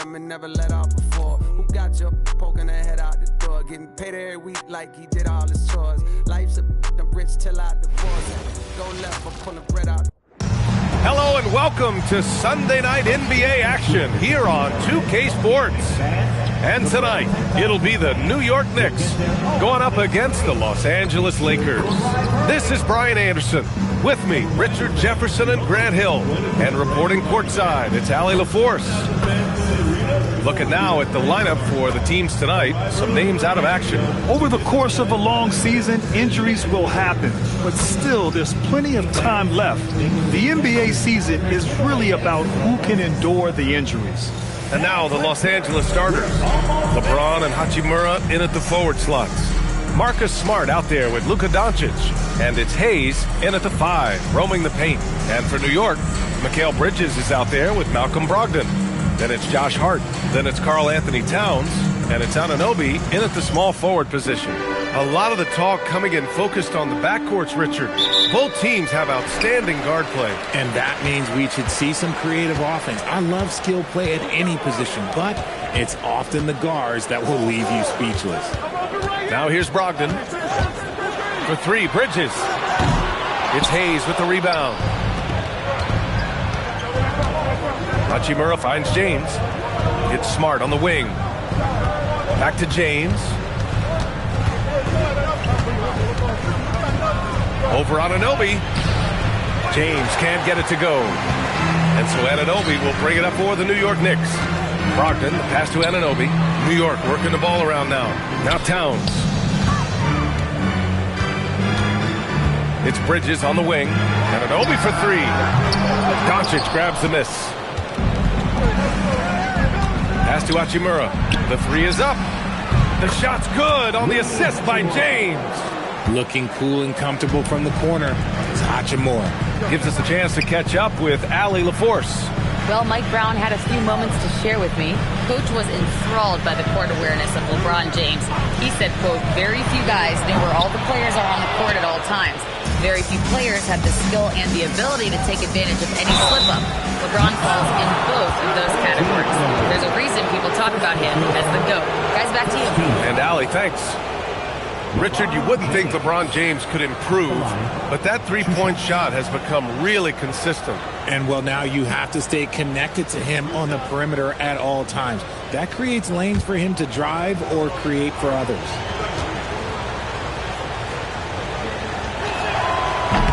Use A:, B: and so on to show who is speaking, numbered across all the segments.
A: and never let off before. Who got you poking her head out the door? Getting paid every week like he did all his chores. Life's a rich till I divorce. Go left for pulling bread out.
B: Hello and welcome to Sunday night NBA action here on 2K Sports. And tonight, it'll be the New York Knicks going up against the Los Angeles Lakers. This is Brian Anderson. With me, Richard Jefferson and Grant Hill. And reporting courtside, it's Allie LaForce. Looking now at the lineup for the teams tonight, some names out of action.
C: Over the course of a long season, injuries will happen, but still there's plenty of time left. The NBA season is really about who can endure the injuries.
B: And now the Los Angeles starters. LeBron and Hachimura in at the forward slots. Marcus Smart out there with Luka Doncic. And it's Hayes in at the 5, roaming the paint. And for New York, Mikal Bridges is out there with Malcolm Brogdon. Then it's Josh Hart. Then it's Karl Anthony Towns. And it's Anunoby in at the small forward position. A lot of the talk coming in focused on the backcourts, Richard. Both teams have outstanding guard play.
D: And that means we should see some creative offense. I love skill play at any position, but it's often the guards that will leave you speechless.
B: Now here's Brogdon. For 3, Bridges. It's Hayes with the rebound. Hachimura finds James. It's Smart on the wing. Back to James. Over Anunoby. James can't get it to go. And so Anunoby will bring it up for the New York Knicks. Brogdon, the pass to Anunoby. New York working the ball around now. Now Towns. It's Bridges on the wing. Anunoby for 3. Doncic grabs the miss. Pass to Hachimura. The 3 is up. The shot's good on the assist by James.
D: Looking cool and comfortable from the corner. It's Hachimura.
B: Gives us a chance to catch up with Allie LaForce.
E: Well, Mike Brown had a few moments to share with me. Coach was enthralled by the court awareness of LeBron James. He said, quote, very few guys know where all the players are on the court at all times. Very few players have the skill and the ability to take advantage of any slip-up. LeBron falls in both of those categories. There's a reason people talk about him as the GOAT. Guys, back to you.
B: And Allie, thanks. Richard, you wouldn't think LeBron James could improve, but that three-point shot has become really consistent.
D: And, well, now you have to stay connected to him on the perimeter at all times. That creates lanes for him to drive or create for others.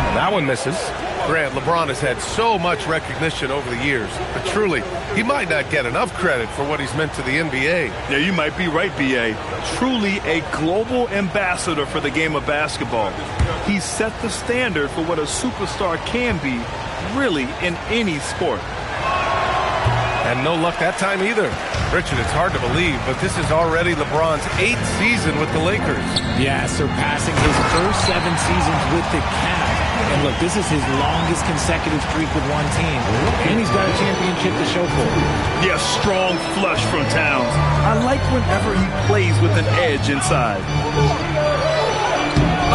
B: And that one misses. Grant, LeBron has had so much recognition over the years, but truly, he might not get enough credit for what he's meant to the NBA.
C: Yeah, you might be right, B.A. Truly a global ambassador for the game of basketball. He set the standard for what a superstar can be, really, in any sport.
B: And no luck that time either. Richard, it's hard to believe, but this is already LeBron's 8th season with the Lakers.
D: Yeah, surpassing his first 7 seasons with the Cavs. And look, this is his longest consecutive streak with one team. And he's got a championship to show for it.
C: Yeah, strong flush from Towns. I like whenever he plays with an edge inside.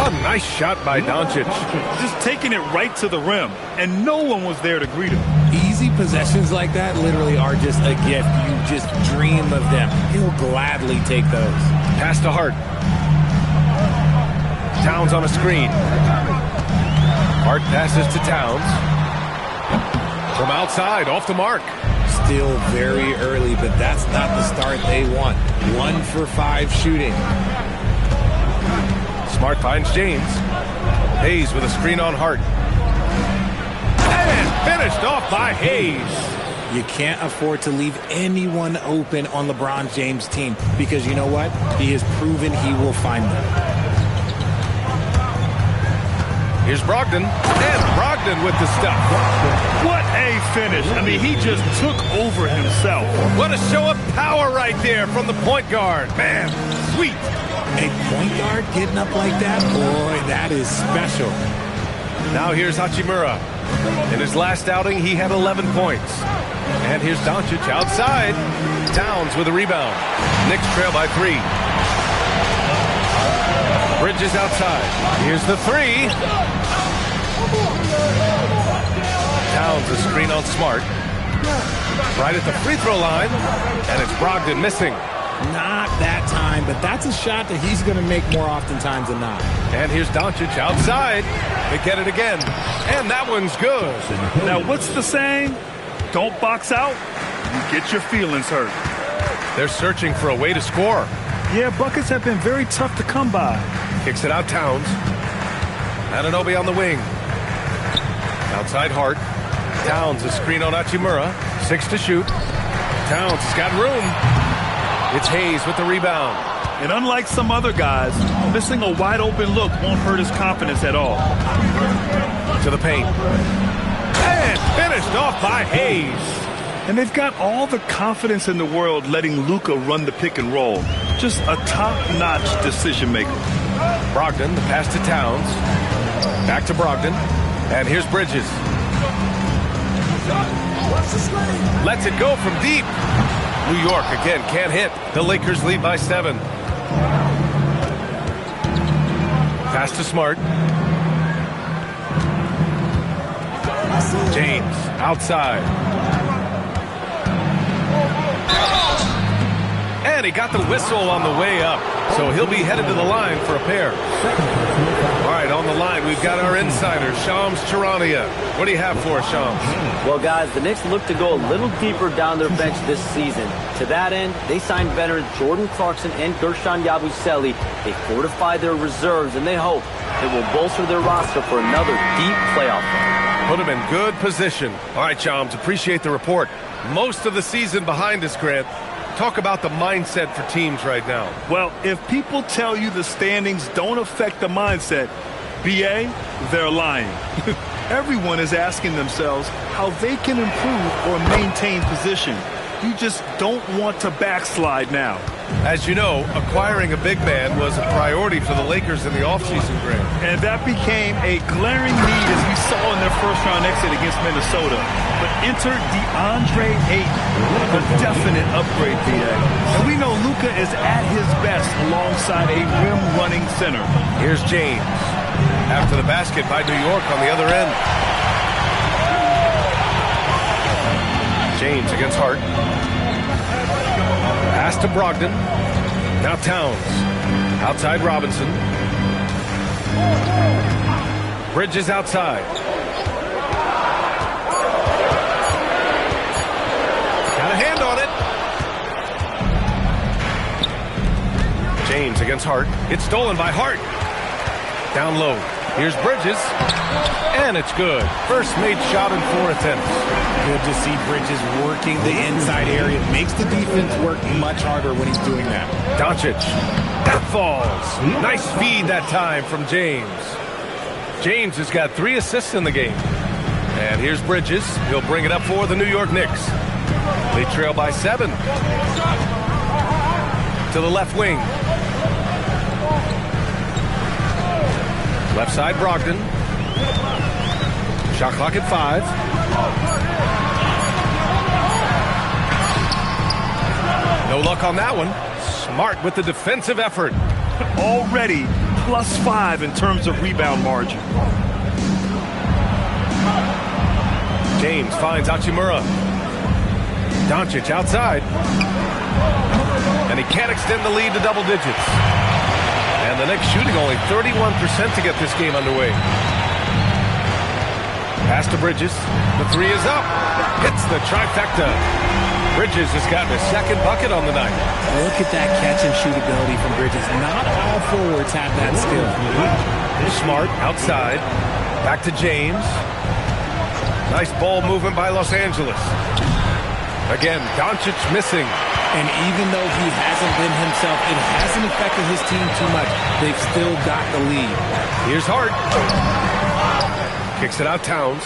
B: A nice shot by Doncic.
C: Just taking it right to the rim, and no one was there to greet him.
D: Easy possessions like that literally are just a gift. You just dream of them. He'll gladly take those.
B: Pass to Hart. Towns on a screen. Hart passes to Towns. From outside, off the mark.
D: Still very early, but that's not the start they want. 1 for 5 shooting.
B: Smart finds James. Hayes with a screen on Hart. And finished off by Hayes.
D: You can't afford to leave anyone open on LeBron James' team because you know what? He has proven he will find them.
B: Here's Brogdon, and Brogdon with the stuff.
C: What a finish. I mean, he just took over himself.
B: What a show of power right there from the point guard. Man, sweet.
D: A point guard getting up like that? Boy, that is special.
B: Now here's Hachimura. In his last outing, he had 11 points. And here's Doncic outside. Towns with a rebound. Knicks trail by 3. Bridges outside. Here's the 3. Towns a screen on Smart. Right at the free throw line, and it's Brogdon missing.
D: Not that time, but that's a shot that he's going to make more oftentimes than not.
B: And here's Doncic outside. They get it again, and that one's good.
C: Now, what's the saying? Don't box out, you get your feelings hurt.
B: They're searching for a way to score.
C: Yeah, buckets have been very tough to come by.
B: Kicks it out Towns. Anunoby on the wing. Outside Hart. Towns a screen on Hachimura. 6 to shoot. Towns has got room. It's Hayes with the rebound.
C: And unlike some other guys, missing a wide open look won't hurt his confidence at all.
B: To the paint. And finished off by Hayes.
C: And they've got all the confidence in the world letting Luka run the pick and roll. Just a top-notch decision maker.
B: Brogdon, the pass to Towns. Back to Brogdon. And here's Bridges. Lets it go from deep. New York again can't hit. The Lakers lead by 7. Pass to Smart. James outside. And he got the whistle on the way up. So he'll be headed to the line for a pair. All right, on the line, we've got our insider, Shams Charania. What do you have for us, Shams?
F: Well, guys, the Knicks look to go a little deeper down their bench this season. To that end, they signed veterans Jordan Clarkson and Gershon Yabusele. They fortified their reserves, and they hope it will bolster their roster for another deep playoff run.
B: Put them in good position. All right, Shams, appreciate the report. Most of the season behind us, Grant. Talk about the mindset for teams right now.
C: Well, if people tell you the standings don't affect the mindset, BA, they're lying. Everyone is asking themselves how they can improve or maintain position. You just don't want to backslide now.
B: As you know, acquiring a big man was a priority for the Lakers in the offseason, Grant.
C: And that became a glaring need as we saw in their first-round exit against Minnesota. But enter DeAndre Ayton, a definite upgrade, BA. And we know Luka is at his best alongside a rim-running center.
B: Here's James. After the basket by New York on the other end. James against Hart. Pass to Brogdon. Now Towns. Outside Robinson. Bridges outside. Got a hand on it. James against Hart. It's stolen by Hart. Down low. Here's Bridges. And it's good. First made shot in 4 attempts.
D: Good to see Bridges working the inside area. Makes the defense work much harder when he's doing that.
B: Doncic. That falls. Nice feed that time from James. James has got 3 assists in the game. And here's Bridges. He'll bring it up for the New York Knicks. They trail by 7. To the left wing. Left side, Brogdon. Shot clock at 5. No luck on that one. Smart with the defensive effort.
C: Already +5 in terms of rebound margin.
B: James finds Hachimura. Doncic outside. And he can't extend the lead to double digits. And the Knicks shooting only 31% to get this game underway. Pass to Bridges. The 3 is up. Hits the trifecta. Bridges has gotten his 2nd bucket on the night.
D: Look at that catch and shoot ability from Bridges. Not all forwards have that skill.
B: Smart outside. Back to James. Nice ball movement by Los Angeles. Again, Doncic missing.
D: And even though he hasn't been himself, it hasn't affected his team too much. They've still got the lead.
B: Here's Hart. Kicks it out Towns.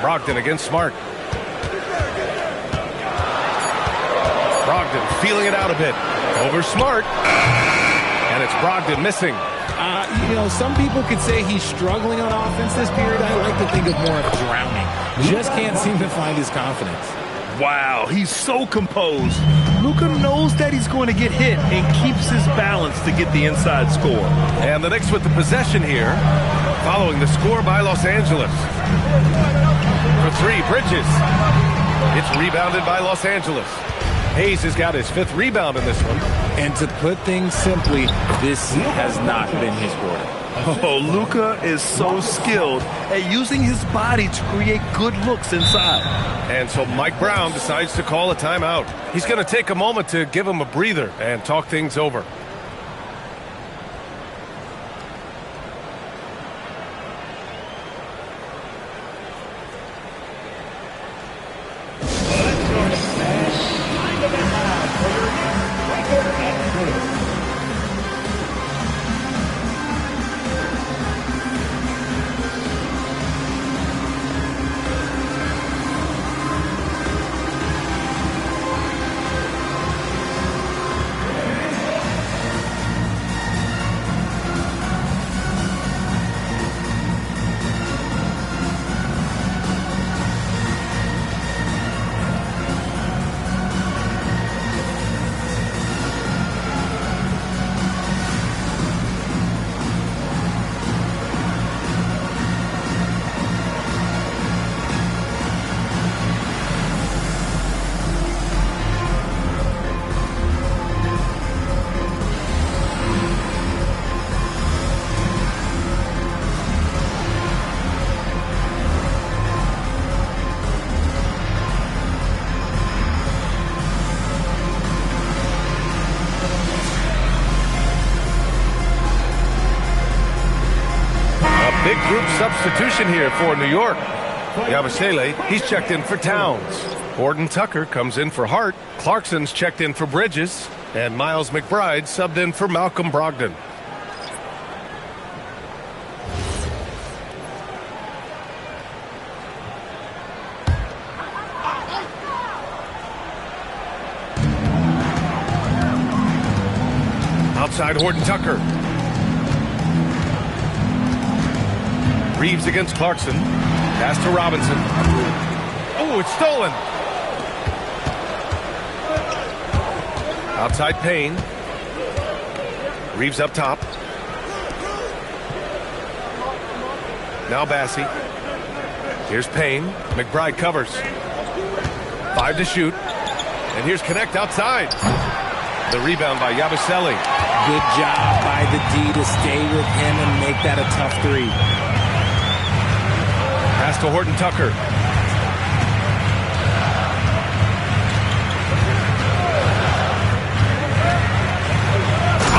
B: Brogdon against Smart. Brogdon feeling it out a bit. Over Smart. And it's Brogdon missing.
D: You know, some people could say he's struggling on offense this period. I like to think of more of drowning. Just can't seem to find his confidence.
C: Wow, he's so composed. Luka knows that he's going to get hit and keeps his balance to get the inside score.
B: And the Knicks with the possession here. following the score by Los Angeles. For three, Bridges. It's rebounded by Los Angeles. Hayes has got his 5th rebound in this one.
D: And to put things simply, this has not been his quarter.
C: Oh, Luka is so skilled at using his body to create good looks inside.
B: And so Mike Brown decides to call a timeout. He's going to take a moment to give him a breather and talk things over. Big group substitution here for New York. Yabusele, he's checked in for Towns. Horton Tucker comes in for Hart. Clarkson's checked in for Bridges. And Miles McBride subbed in for Malcolm Brogdon. Outside Horton Tucker. Reeves against Clarkson. Pass to Robinson. Oh, it's stolen. Outside Payne. Reeves up top. Now Bassey. Here's Payne. McBride covers. 5 to shoot. And here's Connect outside. The rebound by Yabusele.
D: Good job by the D to stay with him and make that a tough 3.
B: Pass to Horton Tucker.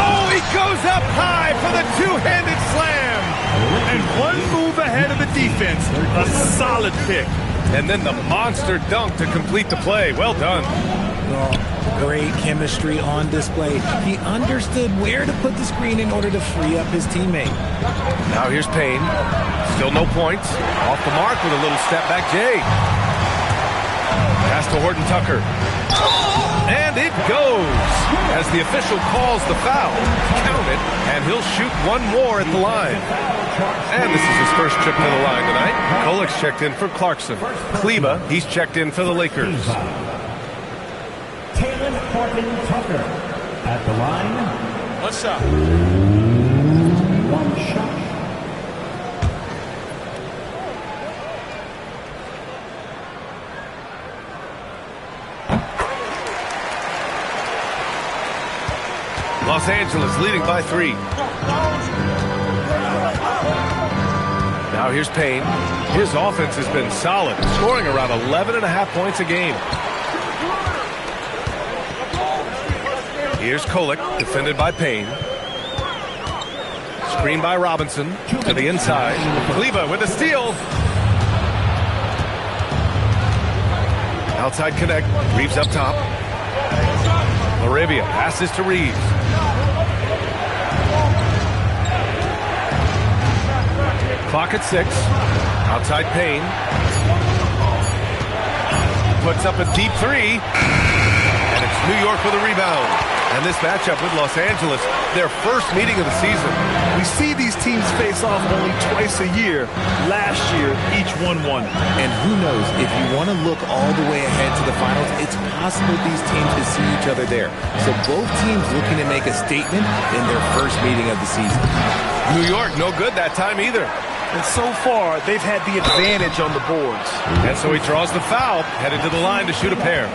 B: Oh, he goes up high for the two-handed slam.
C: And one move ahead of the defense. A solid pick.
B: And then the monster dunk to complete the play. Well done.
D: Well, great chemistry on display. He understood where to put the screen in order to free up his teammate.
B: Now here's Payne. Still no points. Off the mark with a little step back J. Pass to Horton Tucker. And it goes as the official calls the foul. Count it, and he'll shoot one more at the line. And this is his first trip to the line tonight. Kolik's checked in for Clarkson. Kleba, he's checked in for the Lakers.
G: Taylor Horton Tucker at the line.
B: What's up?
G: One shot.
B: Los Angeles leading by 3. Now here's Payne. His offense has been solid, scoring around 11.5 points a game. Here's Kolik, defended by Payne. Screen by Robinson to the inside. Kleba with a steal. Outside Connect. Reeves up top. Laravia passes to Reeves. Clock at 6. Outside Payne. Puts up a deep 3. And it's New York with a rebound. And this matchup with Los Angeles, their first meeting of the season.
C: We see these teams face off only twice a year. Last year, each one won.
D: And who knows, if you want to look all the way ahead to the finals, it's possible these teams could see each other there. So both teams looking to make a statement in their first meeting of the season.
B: New York, no good that time either.
C: And so far, they've had the advantage on the boards.
B: And so he draws the foul, headed to the line to shoot a pair.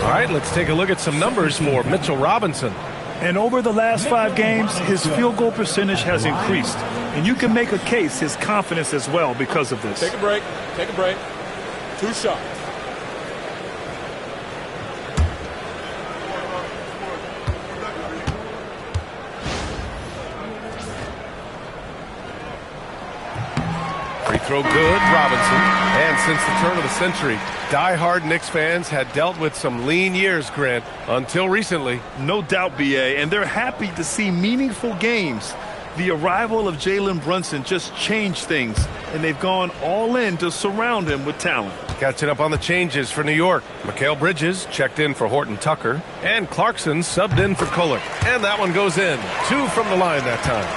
B: All right, let's take a look at some numbers for Mitchell Robinson.
C: And over the last 5 games, his field goal percentage has increased. And you can make a case his confidence as well because of this.
H: Take a break. Take a break. 2 shots.
B: Free throw good, Robinson. And since the turn of the century, die-hard Knicks fans had dealt with some lean years, Grant, until recently.
C: No doubt, B.A., and they're happy to see meaningful games. The arrival of Jalen Brunson just changed things, and they've gone all in to surround him with talent.
B: Catching up on the changes for New York. Mikal Bridges checked in for Horton Tucker, and Clarkson subbed in for Kolek. And that one goes in. 2 from the line that time.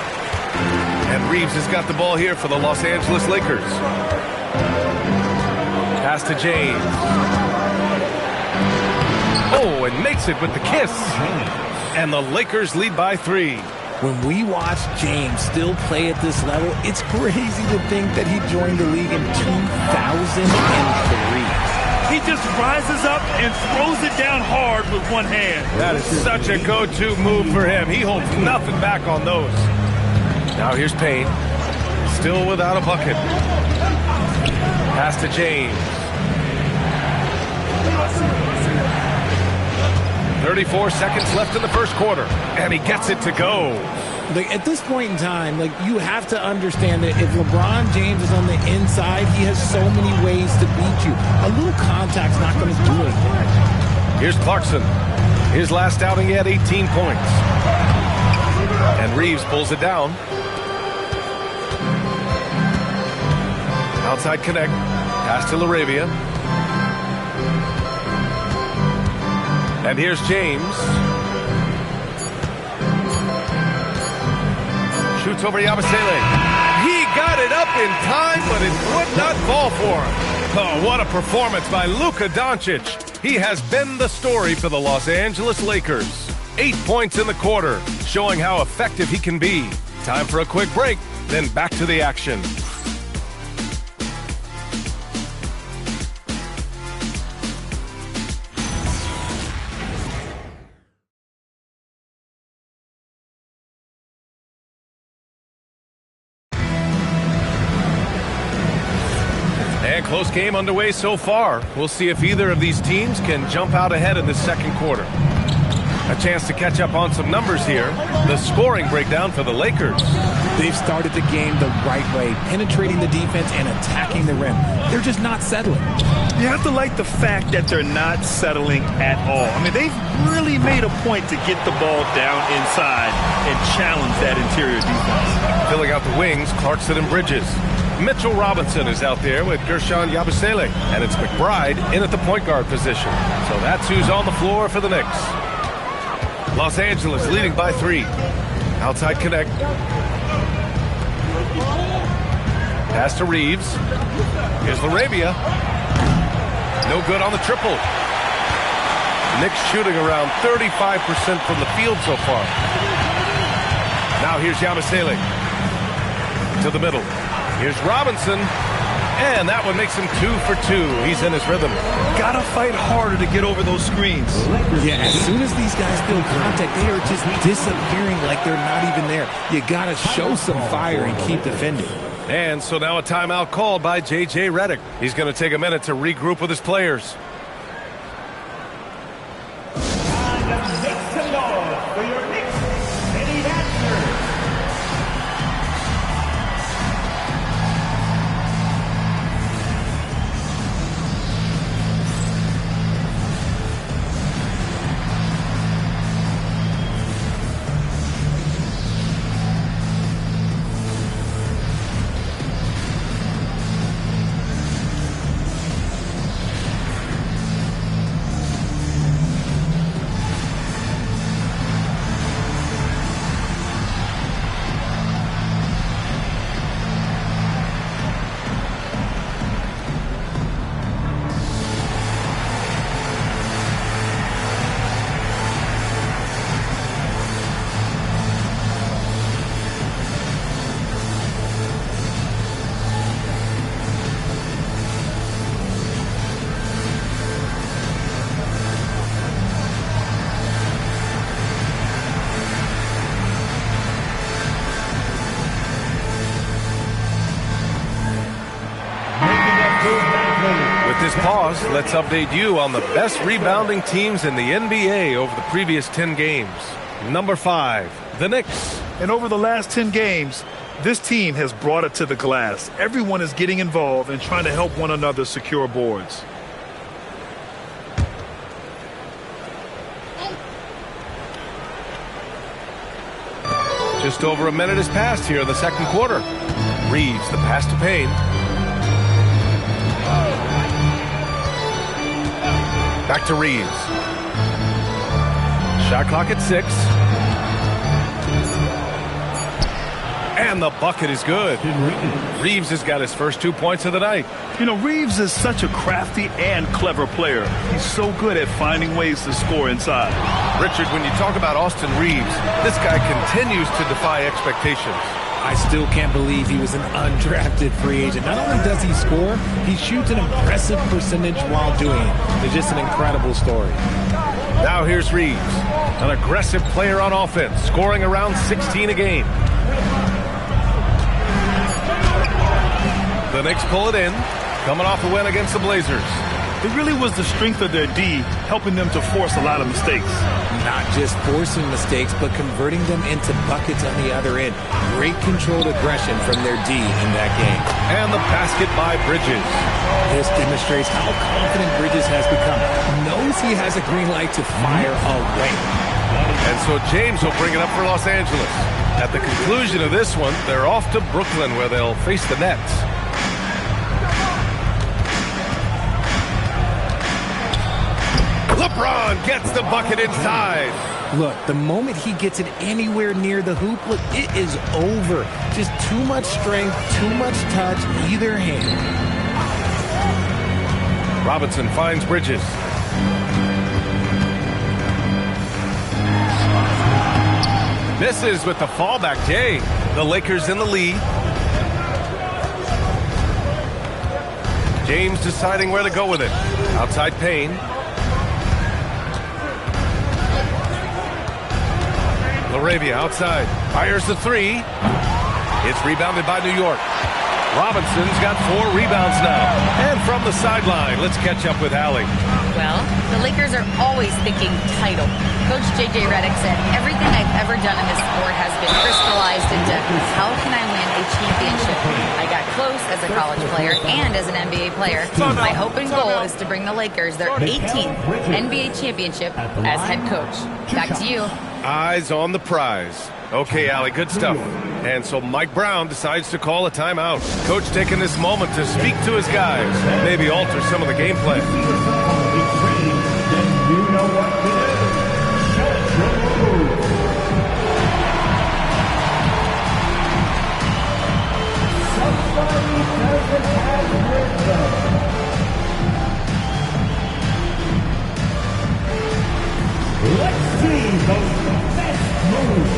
B: And Reeves has got the ball here for the Los Angeles Lakers. Pass to James. Oh, and makes it with the kiss. And the Lakers lead by 3.
D: When we watch James still play at this level, it's crazy to think that he joined the league in 2003.
C: He just rises up and throws it down hard with one hand.
B: That is such a go-to move for him. He holds nothing back on those. Now here's Payne. Still without a bucket. Pass to James. 34 seconds left in the first quarter. And he gets it to go.
D: Like, at this point in time, like, you have to understand that if LeBron James is on the inside, he has so many ways to beat you. A little contact's not going to do anything.
B: Here's Clarkson. His last outing, he had 18 points. And Reeves pulls it down. Outside connect. Pass to LaRavia. And here's James. Shoots over Yabusele. He got it up in time, but it would not fall for him. Oh, what a performance by Luka Doncic. He has been the story for the Los Angeles Lakers. 8 points in the quarter, showing how effective he can be. Time for a quick break, then back to the action. And close game underway so far. We'll see if either of these teams can jump out ahead in the second quarter. A chance to catch up on some numbers here. The scoring breakdown for the Lakers.
D: They've started the game the right way, penetrating the defense and attacking the rim. They're just not settling.
C: You have to like the fact that they're not settling at all. I mean, they've really made a point to get the ball down inside and challenge that interior defense.
B: Filling out the wings, Clarkson and Bridges. Mitchell Robinson is out there with Gershon Yabusele. And it's McBride in at the point guard position. So that's who's on the floor for the Knicks. Los Angeles leading by 3. Outside connect. Pass to Reeves. Here's LaRavia. No good on the triple. Knicks shooting around 35% from the field so far. Now here's Yabusele. To the middle. Here's Robinson. And that one makes him 2 for 2. He's in his rhythm.
C: Gotta fight harder to get over those screens.
D: Yeah, as soon as these guys feel contact, they are just disappearing like they're not even there. You gotta show some fire and keep defending.
B: And so now a timeout called by J.J. Redick. He's going to take a minute to regroup with his players. pause, let's update you on the best rebounding teams in the NBA over the previous 10 games. Number 5, the Knicks.
C: And over the last 10 games, this team has brought it to the glass. Everyone is getting involved and trying to help one another secure boards.
B: Just over a minute has passed here in the second quarter. Reeves, the pass to Payne. Back to Reeves. Shot clock at 6. And the bucket is good. Reeves has got his first 2 points of the night.
C: You know, Reeves is such a crafty and clever player. He's so good at finding ways to score inside.
B: Richard, when you talk about Austin Reeves, this guy continues to defy expectations.
D: I still can't believe he was an undrafted free agent. Not only does he score, he shoots an impressive percentage while doing it. It's just an incredible story.
B: Now here's Reeves, an aggressive player on offense, scoring around 16 a game. The Knicks pull it in, coming off a win against the Blazers.
C: It really was the strength of their D helping them to force a lot of mistakes.
D: Not just forcing mistakes, but converting them into buckets on the other end. Great controlled aggression from their D in that game.
B: And the basket by Bridges.
D: This demonstrates how confident Bridges has become. Knows he has a green light to fire away.
B: And so James will bring it up for Los Angeles. At the conclusion of this one, they're off to Brooklyn where they'll face the Nets. LeBron gets the bucket inside.
D: Look, the moment he gets it anywhere near the hoop, look, it is over. Just too much strength, too much touch, either hand.
B: Robinson finds Bridges. Misses with the fallback, Jay. The Lakers in the lead. James deciding where to go with it. Outside Payne. Laravia outside. Fires the 3. It's rebounded by New York. Robinson's got 4 rebounds now. And from the sideline, let's catch up with Allie.
E: Well, the Lakers are always thinking title. Coach J.J. Redick said, everything I've ever done in this sport has been crystallized into how can I win a championship? I got close as a college player and as an NBA player. My hope and goal is to bring the Lakers their 18th NBA championship as head coach. Back to you.
B: Eyes on the prize. Okay, Allie, good stuff. And so Mike Brown decides to call a timeout. Coach taking this moment to speak to his guys, maybe alter some of the game plan.
G: You know what to do. Somebody doesn't have rhythm. Let's see those best moves.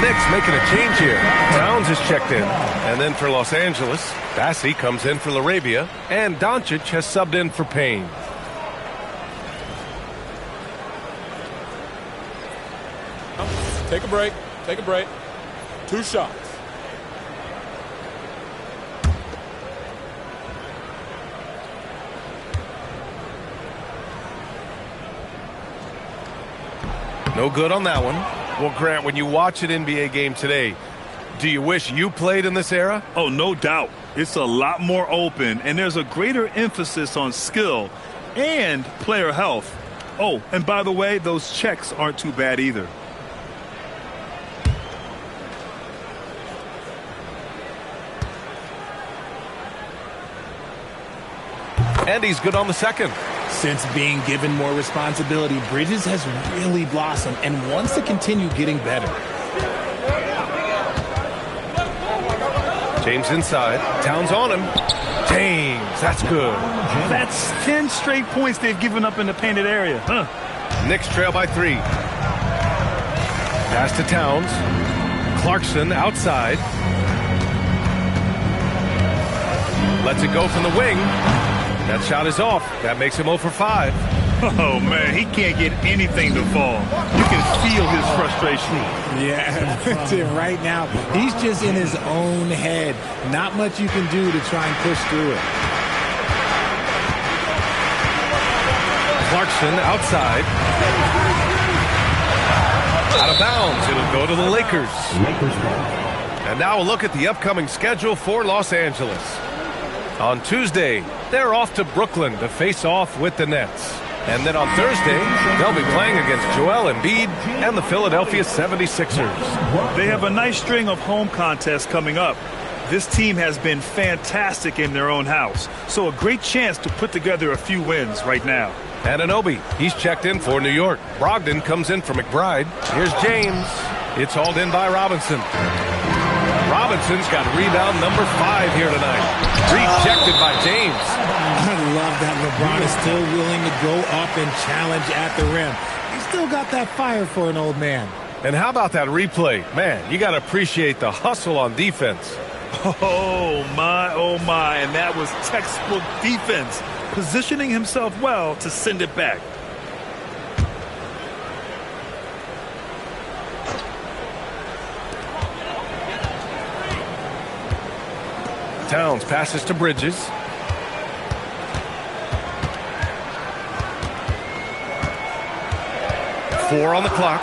B: Knicks making a change here. Towns is checked in. And then for Los Angeles, Bassey comes in for Laravia, and Doncic has subbed in for Payne.
H: Take a break. Take a break. 2 shots.
B: No good on that one. Well, Grant, when you watch an NBA game today, do you wish you played in this era?
C: Oh, no doubt. It's a lot more open, and there's a greater emphasis on skill and player health. Oh, and by the way, those checks aren't too bad either.
B: And he's good on the second.
D: Since being given more responsibility, Bridges has really blossomed and wants to continue getting better.
B: James inside. Towns on him. James, that's good.
C: That's 10 straight points they've given up in the painted area.
B: Knicks trail by 3. Pass to Towns. Clarkson outside. Lets it go from the wing. That shot is off. That makes him 0 for 5.
C: Oh, man, he can't get anything to fall. You can feel his frustration.
D: Yeah, right now, he's just in his own head. Not much you can do to try and push through it.
B: Clarkson outside. Out of bounds. It'll go to the Lakers. And now a look at the upcoming schedule for Los Angeles. On Tuesday, they're off to Brooklyn to face off with the Nets. And then on Thursday, they'll be playing against Joel Embiid and the Philadelphia 76ers.
C: They have a nice string of home contests coming up. This team has been fantastic in their own house, so a great chance to put together a few wins right now.
B: Anunoby, he's checked in for New York. Brogdon comes in for McBride. Here's James. It's hauled in by Robinson. Robinson's got rebound number 5 here tonight. Rejected by James.
D: I love that LeBron is still willing to go up and challenge at the rim. He's still got that fire for an old man.
B: And how about that replay? Man, you got to appreciate the hustle on defense.
C: Oh, my. And that was textbook defense. Positioning himself well to send it back.
B: Towns passes to Bridges. Four on the clock.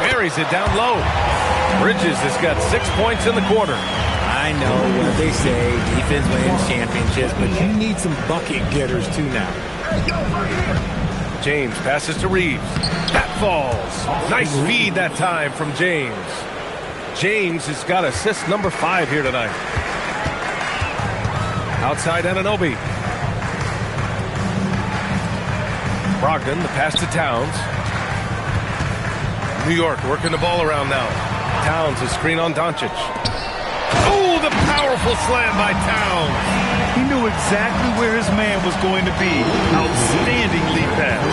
B: Buries it down low. Bridges has got 6 points in the quarter.
D: I know what they say, defense wins championships, but you need some bucket getters too now.
B: James passes to Reeves. That falls. Nice feed that time from James. James has got assist number 5 here tonight. Outside Anunoby. Brogdon, the pass to Towns. New York working the ball around now. Towns, a screen on Doncic. Oh, the powerful slam by Towns.
C: He knew exactly where his man was going to be. Outstanding lead pass.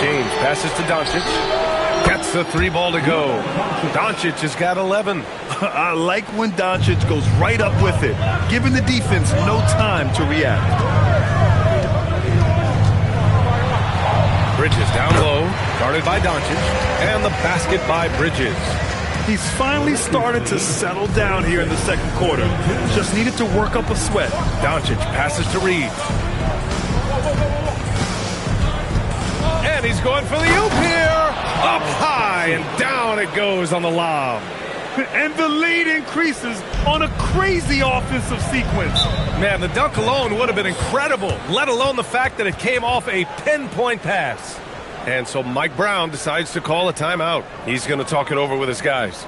B: James passes to Doncic. Gets the 3 ball to go. Doncic has got 11.
C: I like when Doncic goes right up with it, giving the defense no time to react.
B: Bridges down low, guarded by Doncic, and the basket by Bridges.
C: He's finally started to settle down here in the second quarter. Just needed to work up a sweat.
B: Doncic passes to Reeves. And he's going for the oop here. Up high and down it goes on the lob.
C: And the lead increases on a crazy offensive sequence.
B: Man, the dunk alone would have been incredible, let alone the fact that it came off a pinpoint pass. And so Mike Brown decides to call a timeout. He's going to talk it over with his guys.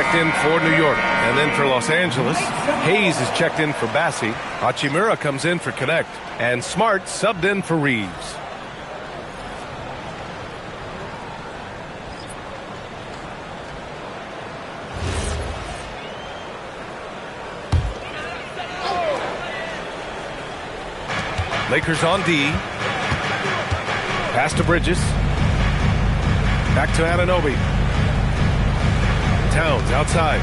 B: checked in for New York. And then for Los Angeles, Hayes is checked in for Bassi. Hachimura comes in for Connect. And Smart subbed in for Reeves. Lakers on D. Pass to Bridges. Back to Anunoby. Towns outside.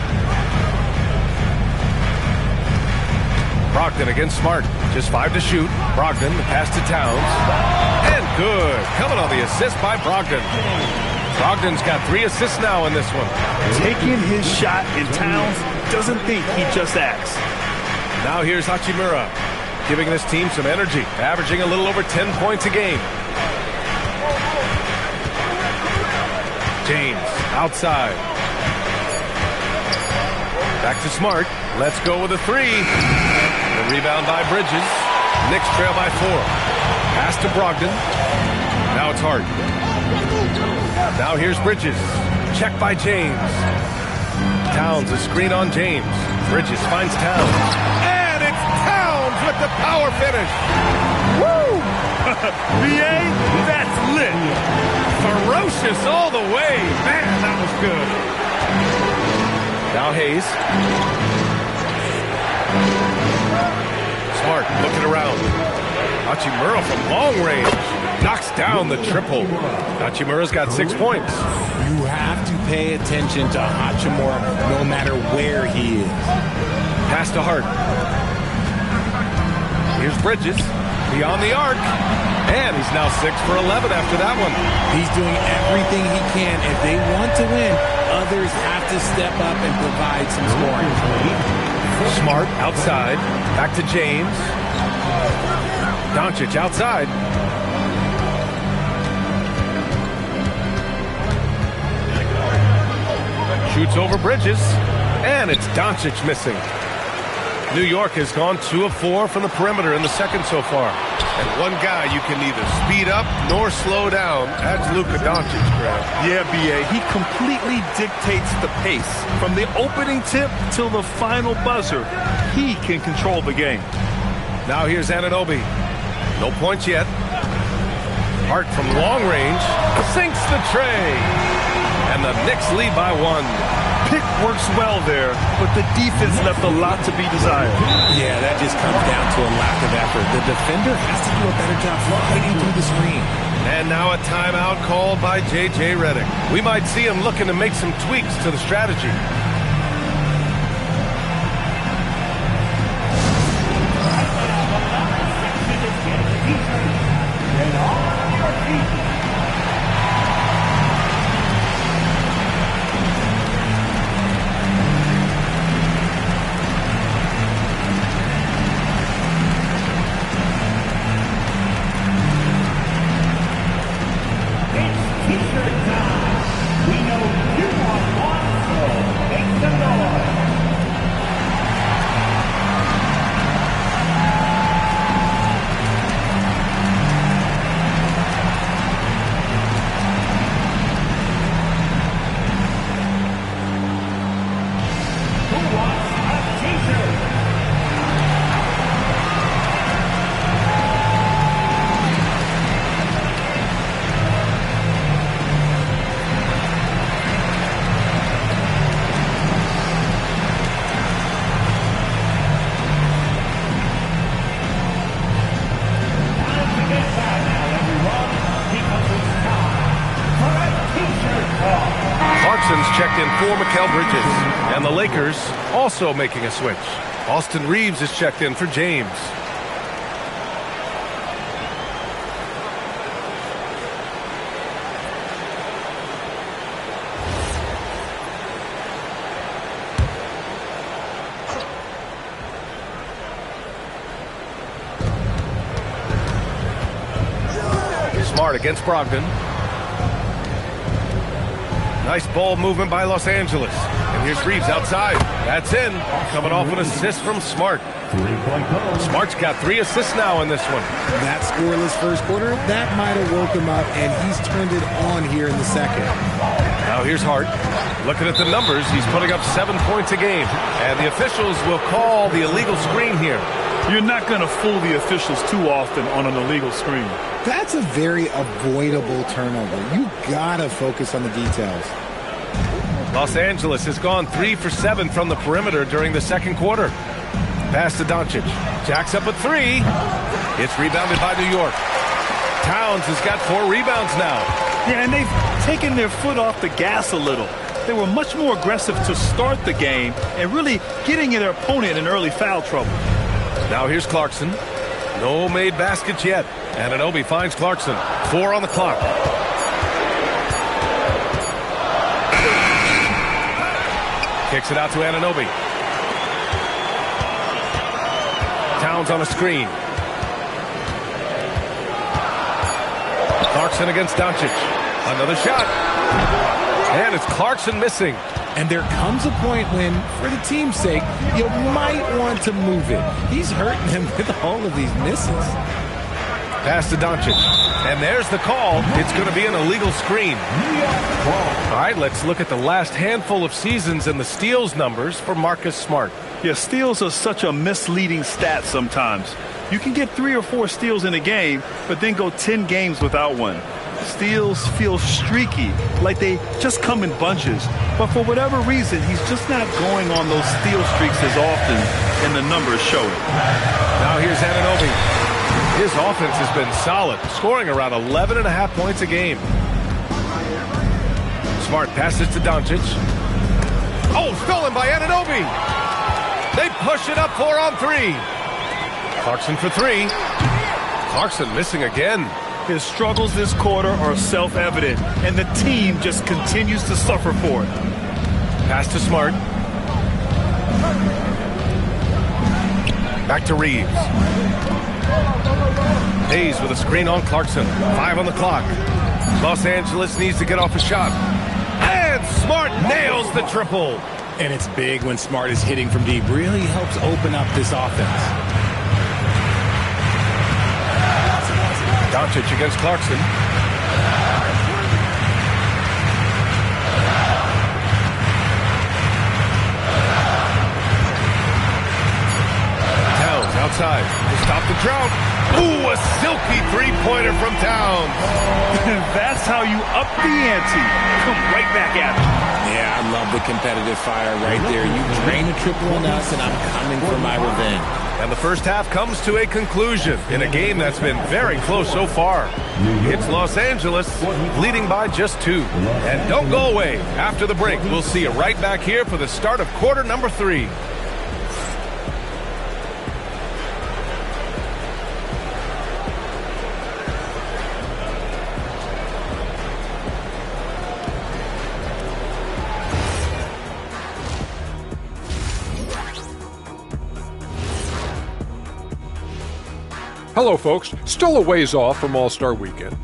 B: Brogdon against Smart. Just 5 to shoot. Brogdon, the pass to Towns. And good. Coming on the assist by Brogdon. Brogdon's got 3 assists now in this one.
C: Taking his shot, and Towns doesn't think he just acts.
B: Now here's Hachimura, giving this team some energy, averaging a little over 10 points a game. James, outside. Back to Smart. Let's go with a 3. The rebound by Bridges. Knicks trail by 4. Pass to Brogdon. Now it's Hart. Now here's Bridges. Check by James. Towns, a screen on James. Bridges finds Towns. And it's Towns with the power finish. Woo!
C: BA, that's lit.
B: Ferocious all the way. Man, that was good. Now Hayes. Smart looking around. Hachimura from long range knocks down the triple. Hachimura's got 6 points.
D: You have to pay attention to Hachimura no matter where he is.
B: Pass to Hart. Here's Bridges. Beyond the arc. And he's now 6 for 11 after that one.
D: He's doing everything he can. If they want to win, others have to step up and provide some scoring.
B: Smart outside. Back to James. Doncic outside. Shoots over Bridges. And it's Doncic missing. New York has gone 2 of 4 from the perimeter in the second so far. And one guy you can neither speed up nor slow down. That's Luka Doncic, Graham.
C: Yeah, BA, he completely dictates the pace. From the opening tip till the final buzzer, he can control the game.
B: Now here's Anunoby. No points yet. Hart from long range sinks the tray. And the Knicks lead by 1.
C: Pick works well there, but the defense left a lot to be desired.
D: Yeah, that just comes down to a lack of effort. The defender has to do a better job fighting through the screen.
B: And now a timeout called by J.J. Redick. We might see him looking to make some tweaks to the strategy. Checked in for Mikal Bridges. And the Lakers also making a switch. Austin Reeves is checked in for James. Smart against Brogdon. Nice ball movement by Los Angeles. And here's Reeves outside. That's in. Coming off an assist from Smart. Smart's got 3 assists now in this one.
D: That scoreless first quarter, that might have woke him up, and he's turned it on here in the second.
B: Now here's Hart. Looking at the numbers, he's putting up 7 points a game. And the officials will call the illegal screen here.
C: You're not going to fool the officials too often on an illegal screen.
D: That's a very avoidable turnover. You gotta focus on the details.
B: Los Angeles has gone 3 for 7 from the perimeter during the second quarter. Pass to Doncic. Jacks up a 3. It's rebounded by New York. Towns has got 4 rebounds now.
C: Yeah, and they've taken their foot off the gas a little. They were much more aggressive to start the game and really getting their opponent in early foul trouble.
B: Now here's Clarkson. No made baskets yet. Anunoby finds Clarkson. 4 on the clock. Kicks it out to Anunoby. Towns on a screen. Clarkson against Doncic. Another shot. And it's Clarkson missing.
D: And there comes a point when, for the team's sake, you might want to move it. He's hurting him with all of these misses.
B: Pass to Doncic. And there's the call. It's going to be an illegal screen. All right, let's look at the last handful of seasons and the steals numbers for Marcus Smart.
C: Yeah, steals are such a misleading stat sometimes. You can get 3 or 4 steals in a game, but then go 10 games without one. Steals feel streaky, like they just come in bunches. But for whatever reason, he's just not going on those steal streaks as often, and the numbers show it.
B: Now here's Anunoby. His offense has been solid, scoring around 11.5 points a game. Smart passes to Doncic. Oh, stolen by Anunoby. They push it up 4 on 3. Clarkson for 3. Clarkson missing again.
C: His struggles this quarter are self-evident, and the team just continues to suffer for it.
B: Pass to Smart. Back to Reeves. Hayes with a screen on Clarkson. 5 on the clock. Los Angeles needs to get off a shot. And Smart nails the triple.
D: And it's big when Smart is hitting from deep. Really helps open up this offense.
B: Doncic against Clarkson. Towns outside to stop the drought. Ooh, a silky three-pointer from Towns.
C: That's how you up the ante. Come right back at it.
D: Yeah, I love the competitive fire right there. You drain a triple on us, and I'm coming for my revenge.
B: And the first half comes to a conclusion in a game that's been very close so far. It's Los Angeles leading by just 2. And don't go away. After the break, we'll see you right back here for the start of quarter number 3.
I: Hello, folks. Still a ways off from All-Star Weekend,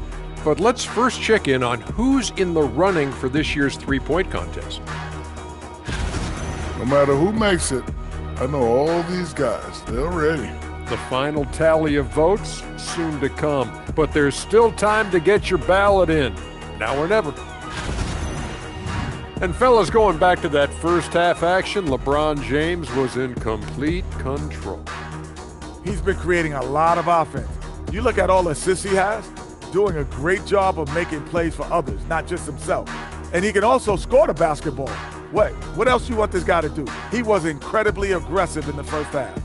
I: but let's first check in on who's in the running for this year's three-point contest.
J: No matter who makes it, I know all these guys. They're ready.
I: The final tally of votes soon to come, but there's still time to get your ballot in. Now or never. And fellas, going back to that first half action, LeBron James was in complete control.
K: He's been creating a lot of offense. You look at all the assists he has, doing a great job of making plays for others, not just himself. And he can also score the basketball. What else you want this guy to do? He was incredibly aggressive in the first half.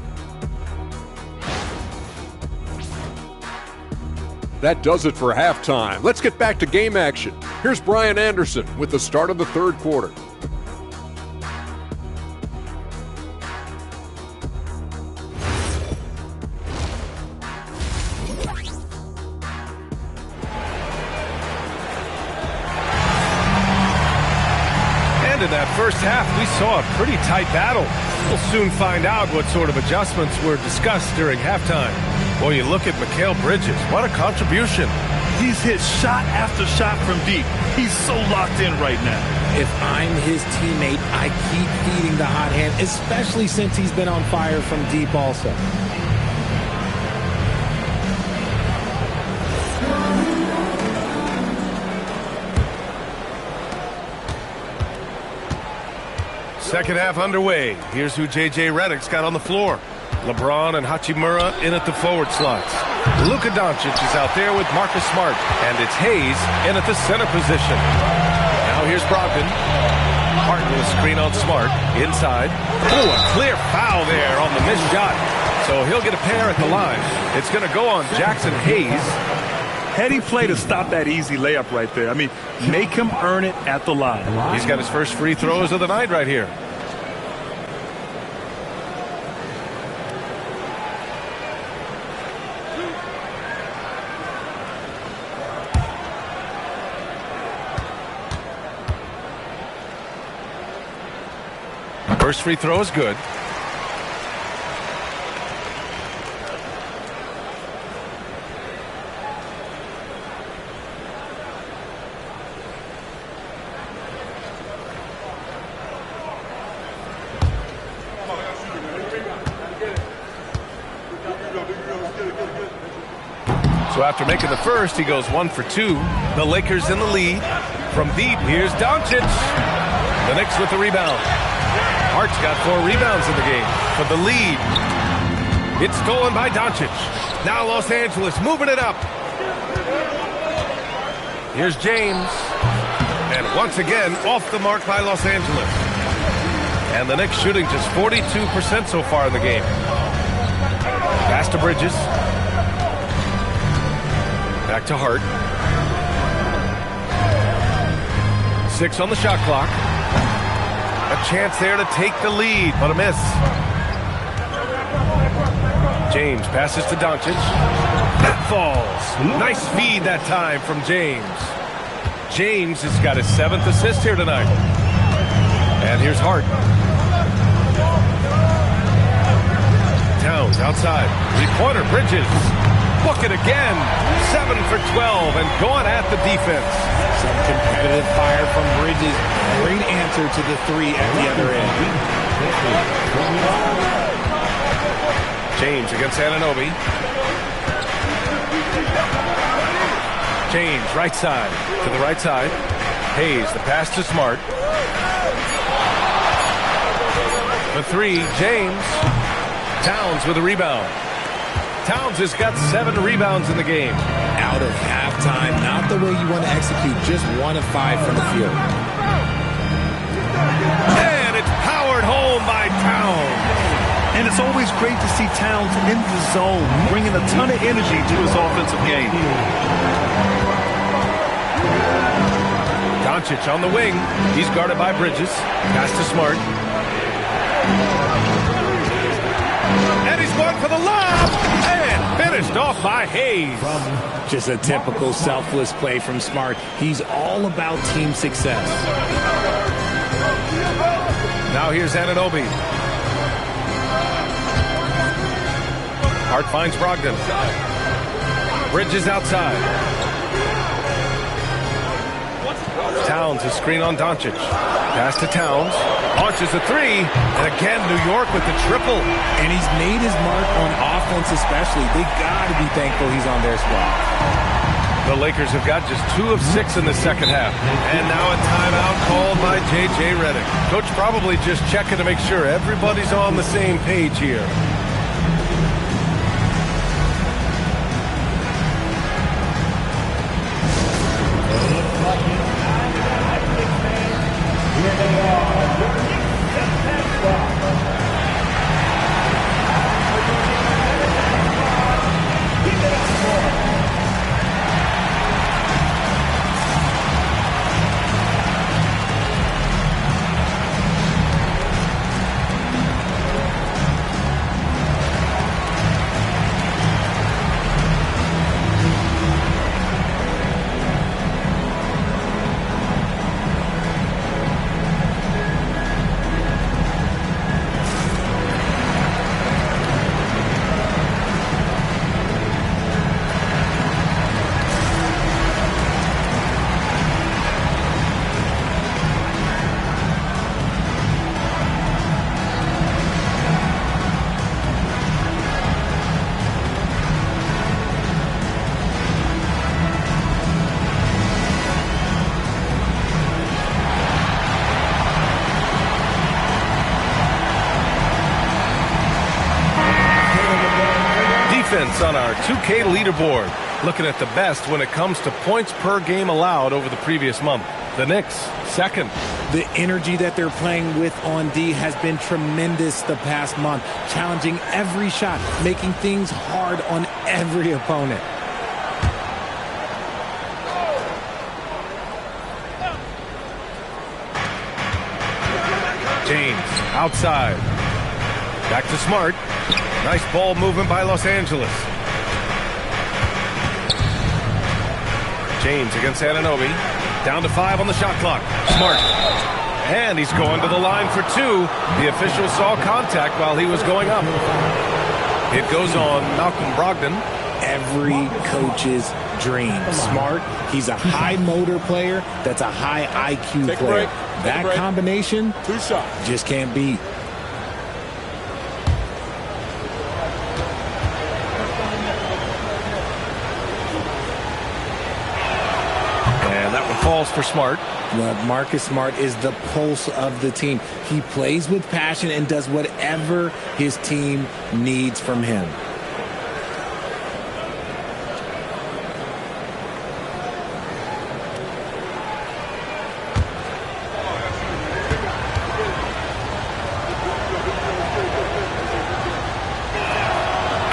I: That does it for halftime. Let's get back to game action. Here's Brian Anderson with the start of the third quarter.
B: In that first half, we saw a pretty tight battle. We'll soon find out what sort of adjustments were discussed during halftime. Boy, you look at Mikal Bridges. What a contribution.
C: He's hit shot after shot from deep. He's so locked in right now.
D: If I'm his teammate, I keep feeding the hot hand, especially since he's been on fire from deep also.
B: Second half underway. Here's who J.J. Redick's got on the floor. LeBron and Hachimura in at the forward slots. Luka Doncic is out there with Marcus Smart. And it's Hayes in at the center position. Now here's Brogdon. Martin with screen on Smart. Inside. Oh, a clear foul there on the missed shot. So he'll get a pair at the line. It's going to go on Jackson Hayes.
C: Heady play to stop that easy layup right there. I mean, make him earn it at the line.
B: He's got his first free throws of the night right here. First free throw is good. So after making the first, he goes 1 for 2. The Lakers in the lead. From deep, here's Doncic. The Knicks with the rebound. Hart's got 4 rebounds in the game for the lead. It's stolen by Doncic. Now Los Angeles moving it up. Here's James. And once again, off the mark by Los Angeles. And the Knicks shooting just 42% so far in the game. Pass to Bridges. Back to Hart. 6 on the shot clock. A chance there to take the lead, but a miss. James passes to Doncic. That falls. Nice feed that time from James. James has got his 7th assist here tonight. And here's Hart. Towns outside. 3-pointer, Bridges. Book it again. 7 for 12 and going at the defense.
D: Some competitive fire from Bridges. Great answer to the 3 at the other end.
B: James against Anunoby. James, right side. To the right side. Hayes, the pass to Smart. The 3, James. Towns with a rebound. Towns has got 7 rebounds in the game.
D: Out of halftime, not the way you want to execute, just 1 of 5 from the field.
B: And it's powered home by Towns.
C: And it's always great to see Towns in the zone, bringing a ton of energy to his offensive game.
B: Doncic on the wing. He's guarded by Bridges. Pass to Smart. And he's going for the lob. And finished off by Hayes.
D: Just a typical selfless play from Smart. He's all about team success.
B: Now here's Anunoby. Hart finds Brogdon. Bridges outside. Towns is screen on Doncic. Pass to Towns. Launches a 3. And again, New York with the triple.
D: And he's made his mark on offense especially. They got to be thankful he's on their squad.
B: The Lakers have got just 2 of 6 in the second half. And now a timeout called by J.J. Redick. Coach probably just checking to make sure everybody's on the same page here.
G: Here they are, York Knicks2.
B: What's on our 2K leaderboard? Looking at the best when it comes to points per game allowed over the previous month. The Knicks, second.
D: The energy that they're playing with on D has been tremendous the past month, challenging every shot, making things hard on every opponent.
B: James, outside. Back to Smart. Nice ball movement by Los Angeles. James against Anunoby. Down to 5 on the shot clock. Smart. And he's going to the line for 2. The official saw contact while he was going up. It goes on Malcolm Brogdon.
D: Every coach's dream. Smart. He's a high motor player. That's a high IQ player. That combination,
H: 2 shots.
D: Just can't beat.
B: And that one falls for Smart.
D: Well, Marcus Smart is the pulse of the team. He plays with passion and does whatever his team needs from him.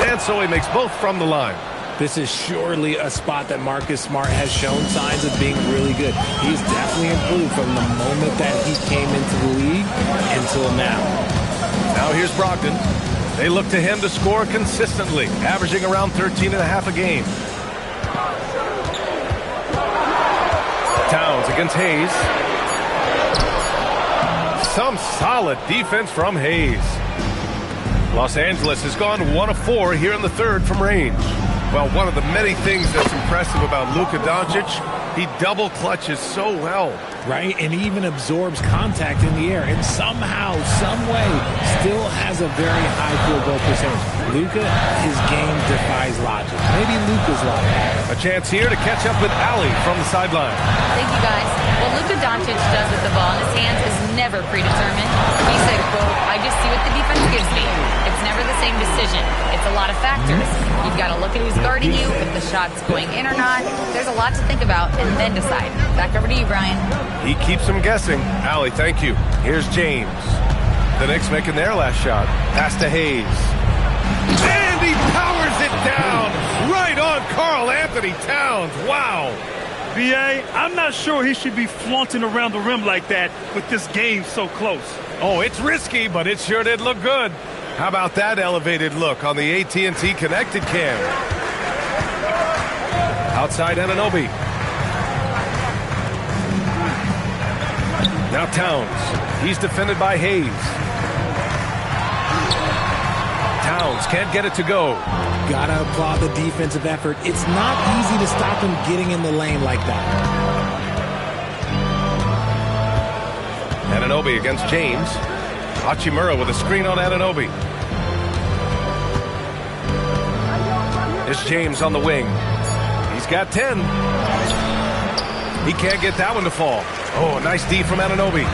B: And so he makes both from the line.
D: This is surely a spot that Marcus Smart has shown signs of being really good. He's definitely improved from the moment that he came into the league until now.
B: Now here's Brogdon. They look to him to score consistently, averaging around 13.5 a game. Towns against Hayes. Some solid defense from Hayes. Los Angeles has gone 1 of 4 here in the third from range. Well, one of the many things that's impressive about Luka Doncic, he double clutches so well.
D: Right, and he even absorbs contact in the air and somehow, some way, still has a very high field goal percentage. Luka, his game defies logic. Maybe Luka's logic.
B: A chance here to catch up with Allie from the sideline.
E: Thank you, guys. What Luka Doncic does with the ball in his hands is never predetermined. He said, quote, "I just see what the defense gives me. It's never the same decision. It's a lot of factors. You've got to look at who's guarding you, if the shot's going in or not. There's a lot to think about and then decide." Back over to you, Brian.
B: He keeps them guessing. Allie, thank you. Here's James. The Knicks making their last shot. Pass to Hayes. And he powers it down right on Karl Anthony Towns. Wow.
C: B.A., I'm not sure he should be flaunting around the rim like that with this game so close.
B: Oh, it's risky, but it sure did look good. How about that elevated look on the AT&T Connected Cam? Outside Anunoby. Now Towns. He's defended by Hayes. Towns can't get it to go.
D: Gotta applaud the defensive effort. It's not easy to stop him getting in the lane like that.
B: Anunoby against James. Hachimura with a screen on Anunoby. It's James on the wing. He's got 10. He can't get that one to fall. Oh, nice D from Anunoby.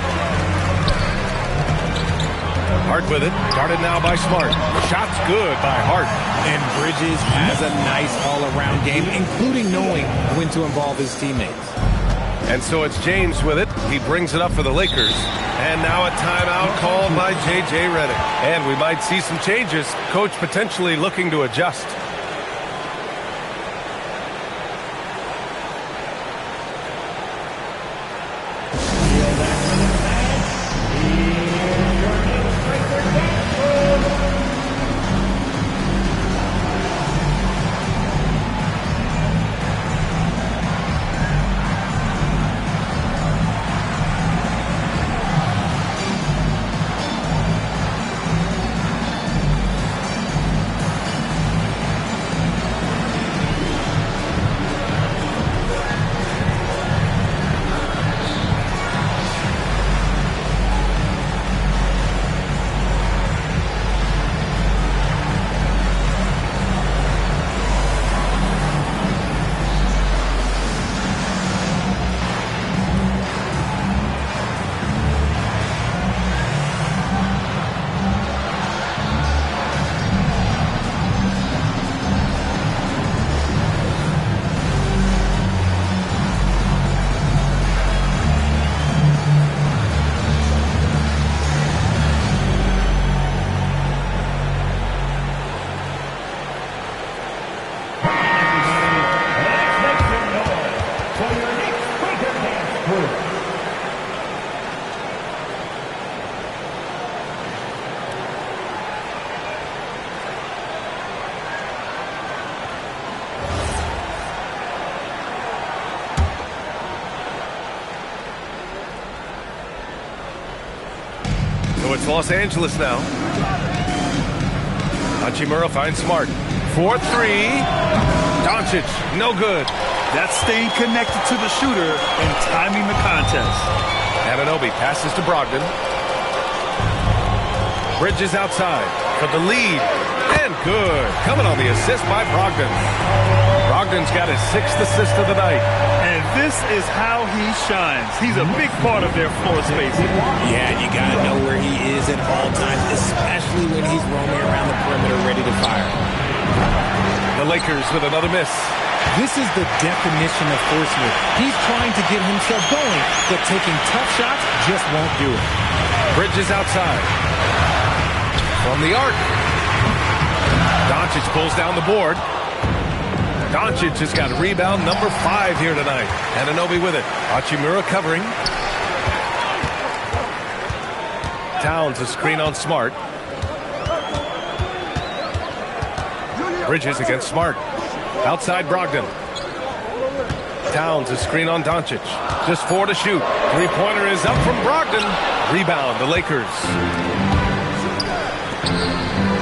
B: Hart with it. Guarded now by Smart. Shot's good by Hart.
D: And Bridges has a nice all-around game, including knowing when to involve his teammates.
B: And so it's James with it. He brings it up for the Lakers. And now a timeout called by J.J. Redick. And we might see some changes. Coach potentially looking to adjust. So it's Los Angeles now. Hachimura finds Smart. 4-3. Doncic, no good.
C: That's staying connected to the shooter and timing the contest.
B: Anunoby passes to Brogdon. Bridges outside for the lead. And good. Coming on the assist by Brogdon. Brogdon's got his 6th assist of the night.
C: And this is how he shines. He's a big part of their floor spacing.
D: Yeah, you got to know where he is at all times, especially when he's roaming around the perimeter ready to fire.
B: The Lakers with another miss.
D: This is the definition of forceman. He's trying to get himself going, but taking tough shots just won't do it.
B: Bridges outside. From the arc. Doncic pulls down the board. Doncic has got rebound number 5 here tonight. Anunoby with it. Hachimura covering. Towns a screen on Smart. Bridges against Smart. Outside Brogdon. Towns a screen on Doncic. Just 4 to shoot. Three-pointer is up from Brogdon. Rebound, the Lakers.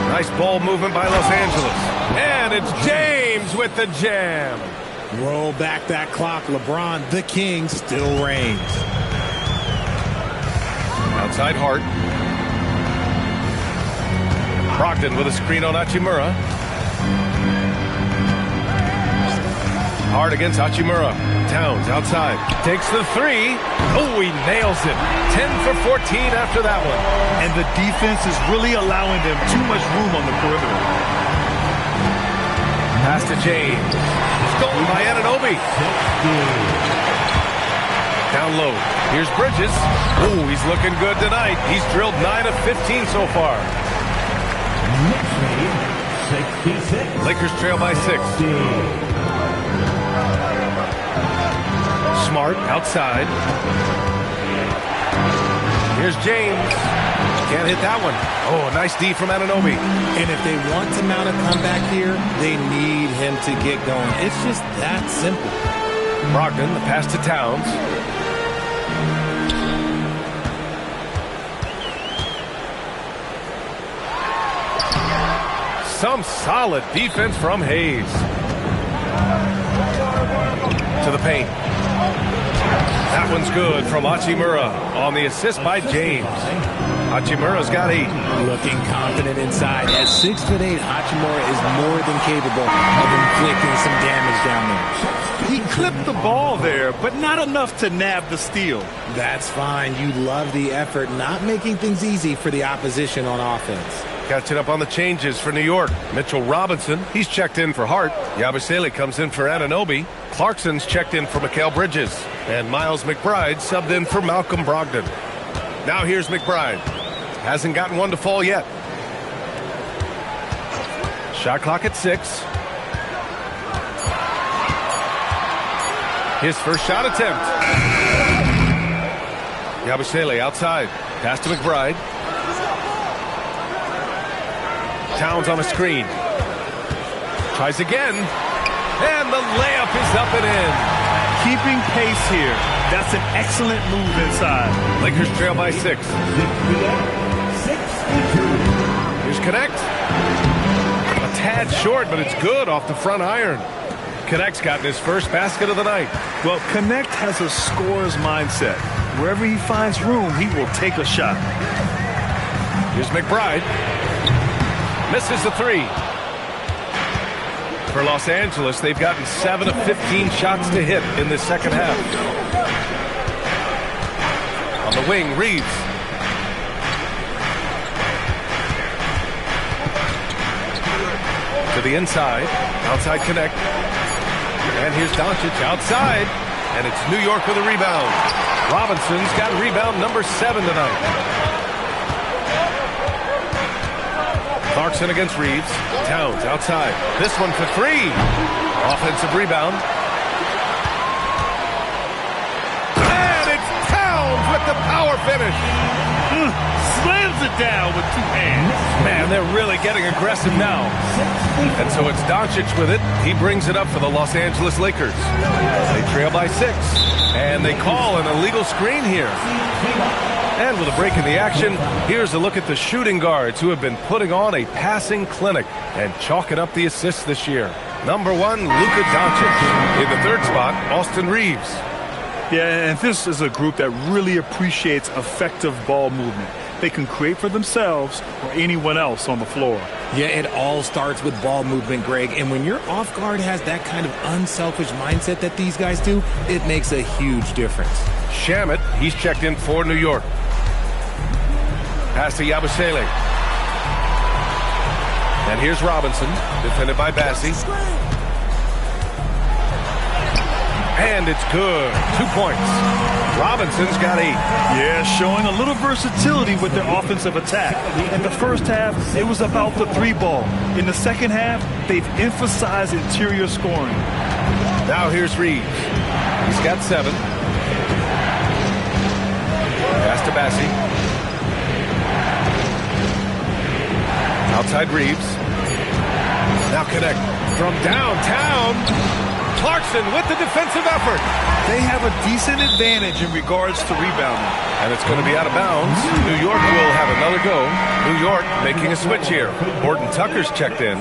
B: Nice ball movement by Los Angeles. And it's James with the jam.
D: Roll back that clock. LeBron, the king, still reigns.
B: Outside Hart. Brogdon with a screen on Hachimura. Hart against Hachimura. Towns outside. Takes the 3. Oh, he nails it. 10 for 14 after that one.
C: And the defense is really allowing them too much room on the perimeter.
B: Pass to James. Stolen by Anunoby. Down low. Here's Bridges. Oh, he's looking good tonight. He's drilled 9 of 15 so far. Lakers trail by 6. Smart outside. Here's James. Can't hit that one. Oh, nice D from Anunoby.
D: And if they want to mount a comeback here, they need him to get going. It's just that simple.
B: Brogdon, the pass to Towns. Some solid defense from Hayes. To the paint. That one's good from Hachimura on the assist by James. Hachimura's got 8.
D: Looking confident inside. At 6'8", Hachimura is more than capable of inflicting some damage down there.
C: He clipped the ball there, but not enough to nab the steal.
D: That's fine. You love the effort, not making things easy for the opposition on offense.
B: Catching up on the changes for New York. Mitchell Robinson, he's checked in for Hart. Yabusele comes in for Anunoby. Clarkson's checked in for Mikal Bridges. And Miles McBride subbed in for Malcolm Brogdon. Now here's McBride. Hasn't gotten one to fall yet. Shot clock at 6. His first shot attempt. Yabusele outside. Pass to McBride. Towns on a screen. Tries again. And the layup is up and in.
C: Keeping pace here. That's an excellent move inside.
B: Lakers trail by 6. Here's Connect. A tad short, but it's good off the front iron. Connect's gotten his first basket of the night.
C: Well, Connect has a scorer's mindset. Wherever he finds room, he will take a shot.
B: Here's McBride. Misses the 3. For Los Angeles, they've gotten 7 of 15 shots to hit in this second half. On the wing, Reeves. To the inside. Outside Connect. And here's Doncic outside. And it's New York with a rebound. Robinson's got rebound number 7 tonight. Clarkson against Reeves. Towns outside. This one for 3. Offensive rebound. And with the power finish.
C: Slams it down with two hands.
B: Man, they're really getting aggressive now. And so it's Doncic with it. He brings it up for the Los Angeles Lakers. They trail by 6. And they call an illegal screen here. And with a break in the action, here's a look at the shooting guards who have been putting on a passing clinic and chalking up the assists this year. Number 1, Luka Doncic. In the third spot, Austin Reeves.
C: Yeah, and this is a group that really appreciates effective ball movement. They can create for themselves or anyone else on the floor.
D: Yeah, it all starts with ball movement, Greg. And when your off guard has that kind of unselfish mindset that these guys do, it makes a huge difference.
B: Shamet, he's checked in for New York. Pass to Yabusele. And here's Robinson, defended by Bassi. And it's good. 2 points. Robinson's got 8.
C: Yeah, showing a little versatility with their offensive attack. In the first half, it was about the 3-ball. In the second half, they've emphasized interior scoring.
B: Now here's Reeves. He's got 7. Pass to Bassi. Outside Reeves. Now connect from downtown. Clarkson with the defensive effort.
C: They have a decent advantage in regards to rebounding.
B: And it's going to be out of bounds. New York will have another go. New York making a switch here. Horton Tucker's checked in.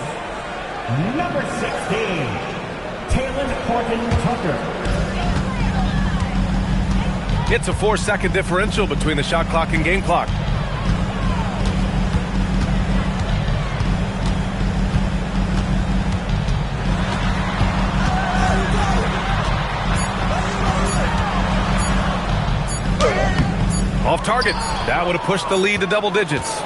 G: Number 16, Taylor Horton Tucker.
B: It's a 4-second differential between the shot clock and game clock. Off target. That would have pushed the lead to double digits.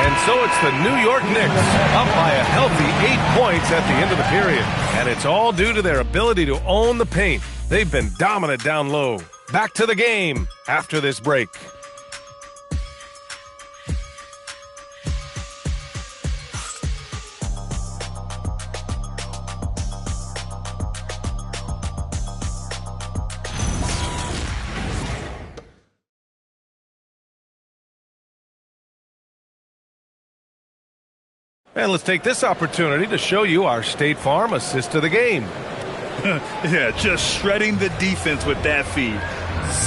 B: And so it's the New York Knicks up by a healthy 8 points at the end of the period. And it's all due to their ability to own the paint. They've been dominant down low. Back to the game after this break. And let's take this opportunity to show you our State Farm assist to the game.
C: Yeah, just shredding the defense with that feed.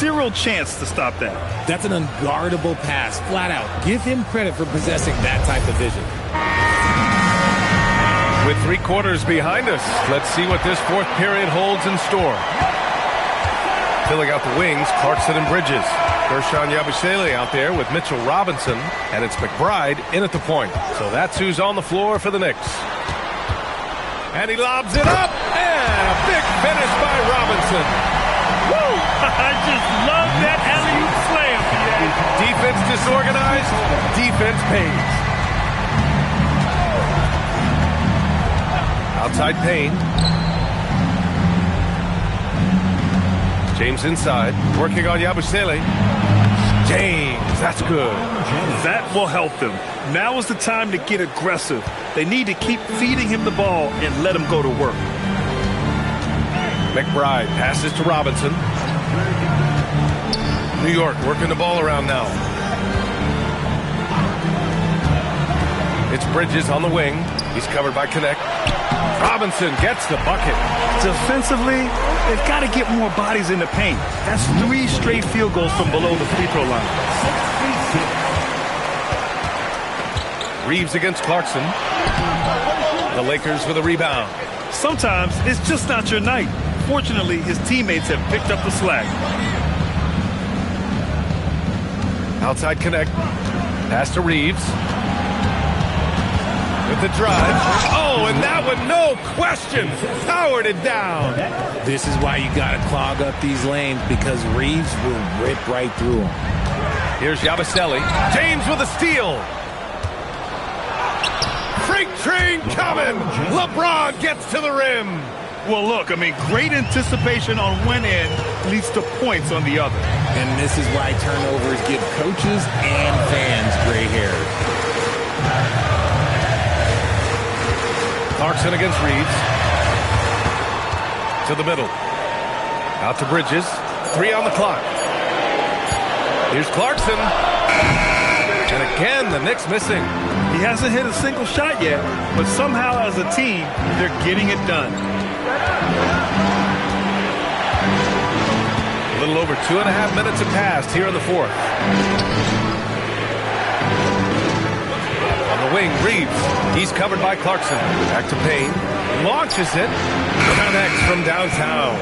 C: Zero chance to stop that.
D: That's an unguardable pass, flat out. Give him credit for possessing that type of vision.
B: With 3 quarters behind us, let's see what this fourth period holds in store. Filling out the wings, Clarkson and Bridges. Gershon Yabusele out there with Mitchell Robinson, and it's McBride in at the point. So that's who's on the floor for the Knicks. And he lobs it up, and a big finish by Robinson.
C: Woo! I just love that alley-oop slam.
B: Defense disorganized, defense pays. Outside Payne. James inside, working on Yabusele. James, that's good.
C: That will help them. Now is the time to get aggressive. They need to keep feeding him the ball and let him go to work.
B: McBride passes to Robinson. New York working the ball around now. It's Bridges on the wing. He's covered by Connect. Robinson gets the bucket.
C: Defensively, they've got to get more bodies in the paint. That's 3 straight field goals from below the free throw line.
B: Reeves against Clarkson. The Lakers with a rebound.
C: Sometimes it's just not your night. Fortunately, his teammates have picked up the slack.
B: Outside Connect. Pass to Reeves. With the drive. Oh, and that one, no question, powered it down.
D: This is why you got to clog up these lanes, because Reeves will rip right through them.
B: Here's Yabusele. James with a steal. Freight train coming. LeBron gets to the rim.
C: Well, look, I mean, great anticipation on one end leads to points on the other.
D: And this is why turnovers give coaches and fans gray hair.
B: Clarkson against Reeves. To the middle. Out to Bridges. 3 on the clock. Here's Clarkson. And again, the Knicks missing.
C: He hasn't hit a single shot yet, but somehow as a team, they're getting it done.
B: A little over 2.5 minutes have passed here in the fourth. On the wing, Reeves. He's covered by Clarkson. Back to Payne. Launches it. Connects from downtown.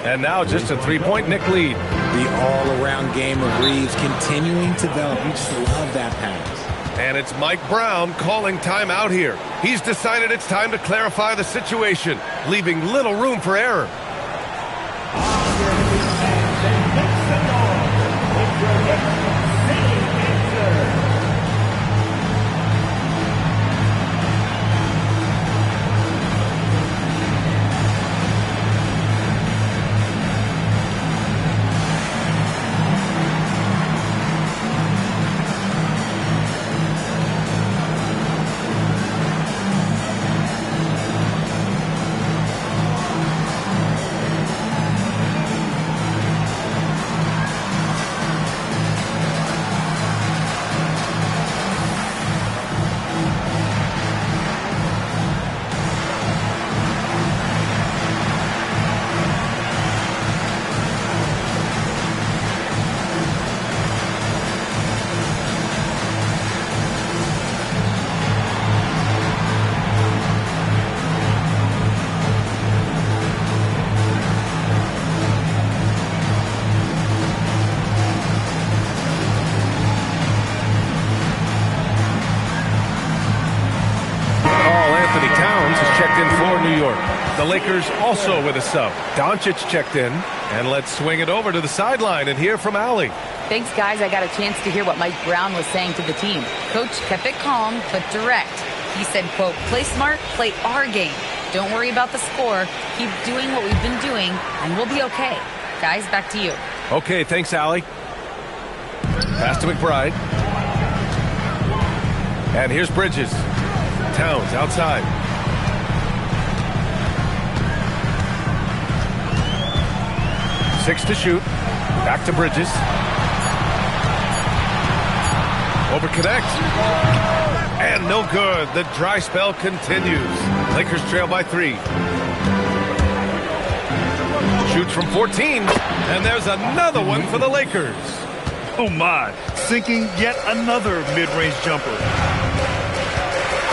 B: And now just a 3-point Knick lead.
D: The all-around game of Reeves continuing to develop. You just love that pass.
B: And it's Mike Brown calling timeout here. He's decided it's time to clarify the situation, leaving little room for error. The Lakers also with a sub. Doncic checked in. And let's swing it over to the sideline and hear from Allie.
E: Thanks, guys. I got a chance to hear what Mike Brown was saying to the team. Coach kept it calm but direct. He said, quote, play smart, play our game. Don't worry about the score. Keep doing what we've been doing, and we'll be okay. Guys, back to you.
B: Okay, thanks, Allie. Pass to McBride. And here's Bridges. Towns outside. 6 to shoot. Back to Bridges. Over connect. And no good. The dry spell continues. Lakers trail by 3. Shoots from 14. And there's another one for the Lakers.
C: Oh my. Sinking yet another mid-range jumper.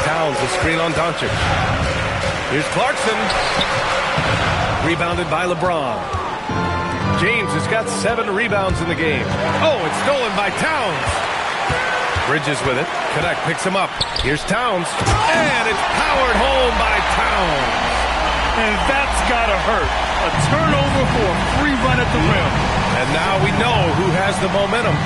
B: Towns a screen on Doncic. Here's Clarkson. Rebounded by LeBron. James has got 7 rebounds in the game. Oh, it's stolen by Towns. Bridges with it. Connect picks him up. Here's Towns. And it's powered home by Towns.
C: And that's got to hurt. A turnover for a free run at the rim.
B: And now we know who has the momentum.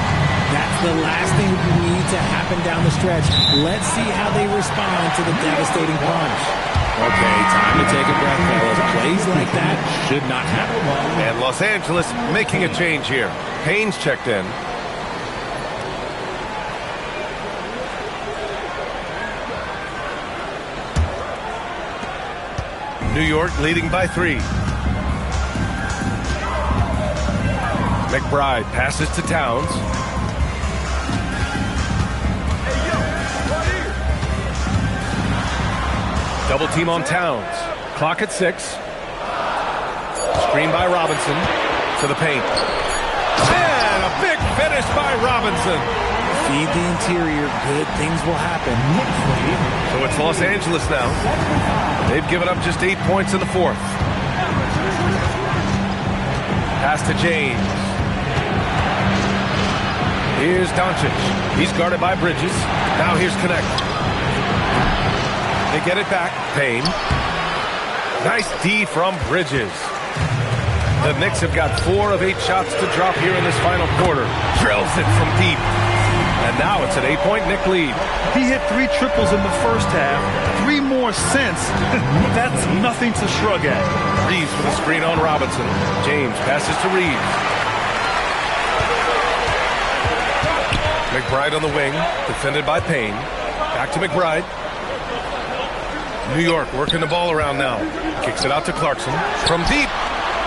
D: That's the last thing we need to happen down the stretch. Let's see how they respond to the devastating punch. Okay, time to take a breath, fellas. Plays like that should not happen.
B: And Los Angeles making a change here. Payne's checked in. New York leading by 3. McBride passes to Towns. Double team on Towns. Clock at 6. Screen by Robinson to the paint. And a big finish by Robinson.
D: Feed the interior. Good things will happen.
B: So it's Los Angeles now. They've given up just 8 points in the fourth. Pass to James. Here's Doncic. He's guarded by Bridges. Now here's Connect. They get it back. Payne. Nice D from Bridges. The Knicks have got 4 of 8 shots to drop here in this final quarter. Drills it from deep. And now it's an 8-point Knick lead.
C: He hit 3 triples in the first half. 3 more since. That's nothing to shrug at.
B: Reeves with a screen on Robinson. James passes to Reeves. McBride on the wing. Defended by Payne. Back to McBride. New York working the ball around now. Kicks it out to Clarkson. From deep.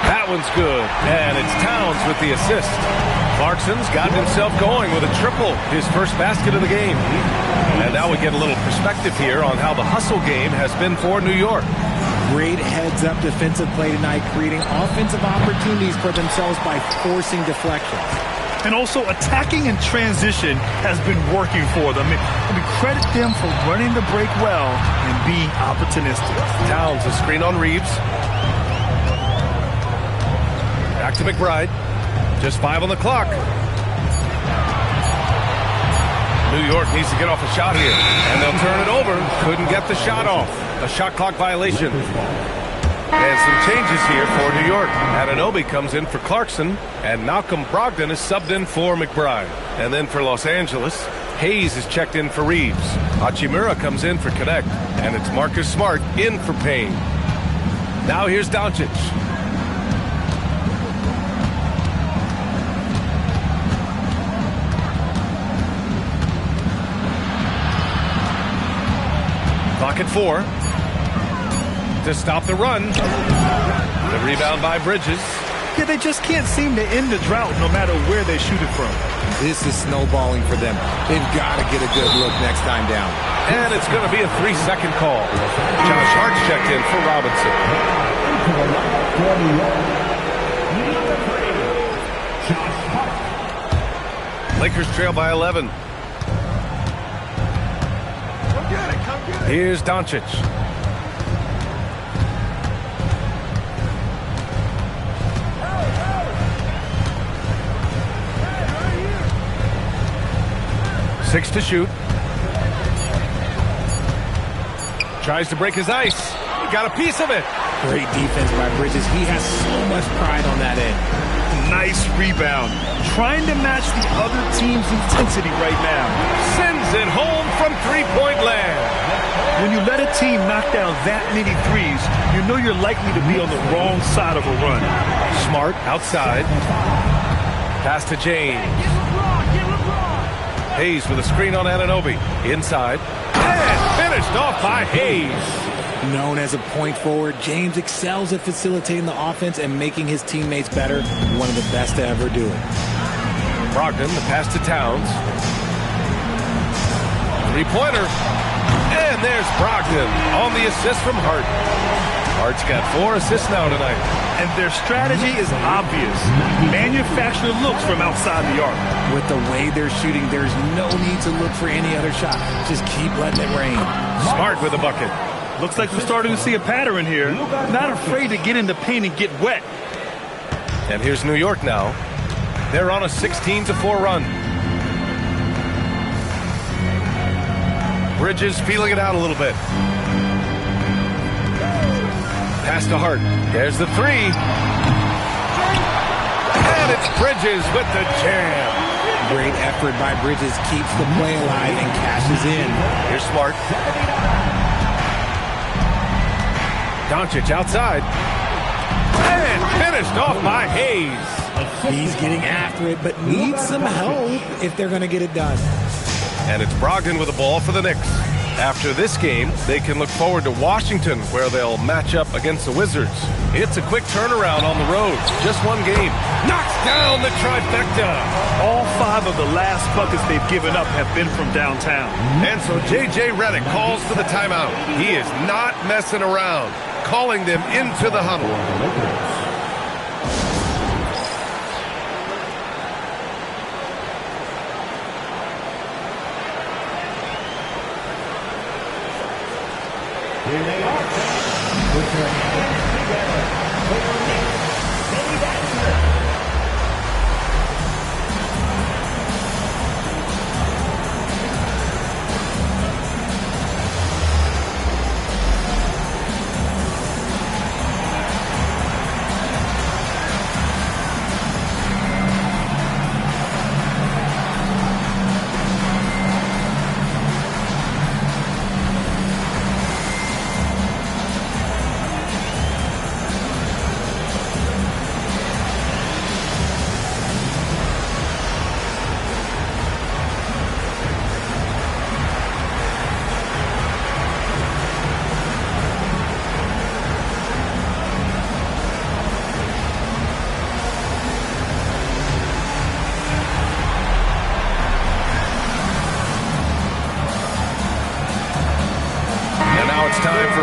B: That That one's good. And it's Towns with the assist. Clarkson's gotten himself going with a triple, his first basket of the game. And now we get a little perspective here on how the hustle game has been for New York.
D: Great heads-up defensive play tonight, creating offensive opportunities for themselves by forcing deflections.
C: And also attacking in transition has been working for them. We credit them for running the break well and being opportunistic.
B: Towns a screen on Reeves. Back to McBride. Just 5 on the clock. New York needs to get off a shot here, and they'll turn it over. Couldn't get the shot off. A shot clock violation. And some changes here for New York. Anunoby comes in for Clarkson, and Malcolm Brogdon is subbed in for McBride. And then for Los Angeles, Hayes is checked in for Reeves. Hachimura comes in for Connect, and it's Marcus Smart in for Payne. Now here's Doncic. Clock at 4. To stop the run. The rebound by Bridges.
C: Yeah, they just can't seem to end the drought no matter where they shoot it from.
L: This is snowballing for them. They've got to get a good look next time down.
B: And it's going to be a 3-second call. Josh Hart's checked in for Robinson. Lakers trail by 11. Here's Doncic. Six to shoot. Tries to break his ice. He got a piece of it.
D: Great defense by Bridges. He has so much pride on that end.
C: Nice rebound. Trying to match the other team's intensity right now.
B: Sends it home from three-point land.
C: When you let a team knock down that many threes, you know you're likely to be on the wrong side of a run.
B: Smart outside. Pass to James. Hayes with a screen on Anunoby. Inside. And finished off by Hayes.
D: Known as a point forward, James excels at facilitating the offense and making his teammates better. One of the best to ever do it.
B: Brogdon, the pass to Towns. Three-pointer. And there's Brogdon on the assist from Hart. Hart's got 4 assists now tonight.
C: And their strategy is obvious. Manufacture looks from outside the arc.
D: With the way they're shooting, there's no need to look for any other shot. Just keep letting it rain.
B: Smart with a bucket.
C: Looks like we're starting to see a pattern here. Not afraid to get in the paint and get wet.
B: And here's New York now. They're on a 16-4 run. Bridges feeling it out a little bit. Pass to Hart. There's the 3. And it's Bridges with the jam.
D: Great effort by Bridges. Keeps the play alive and cashes in.
B: Here's Smart. Doncic outside. And finished off by Hayes.
D: He's getting after it, but needs some help if they're going to get it done.
B: And it's Brogdon with the ball for the Knicks. After this game, they can look forward to Washington, where they'll match up against the Wizards. It's a quick turnaround on the road. Just one game. Knocks down the trifecta.
C: All 5 of the last buckets they've given up have been from downtown.
B: And so J.J. Redick calls for the timeout. He is not messing around, calling them into the huddle.
G: Here they are. With their hands together for the Knicks, Dave Baxter.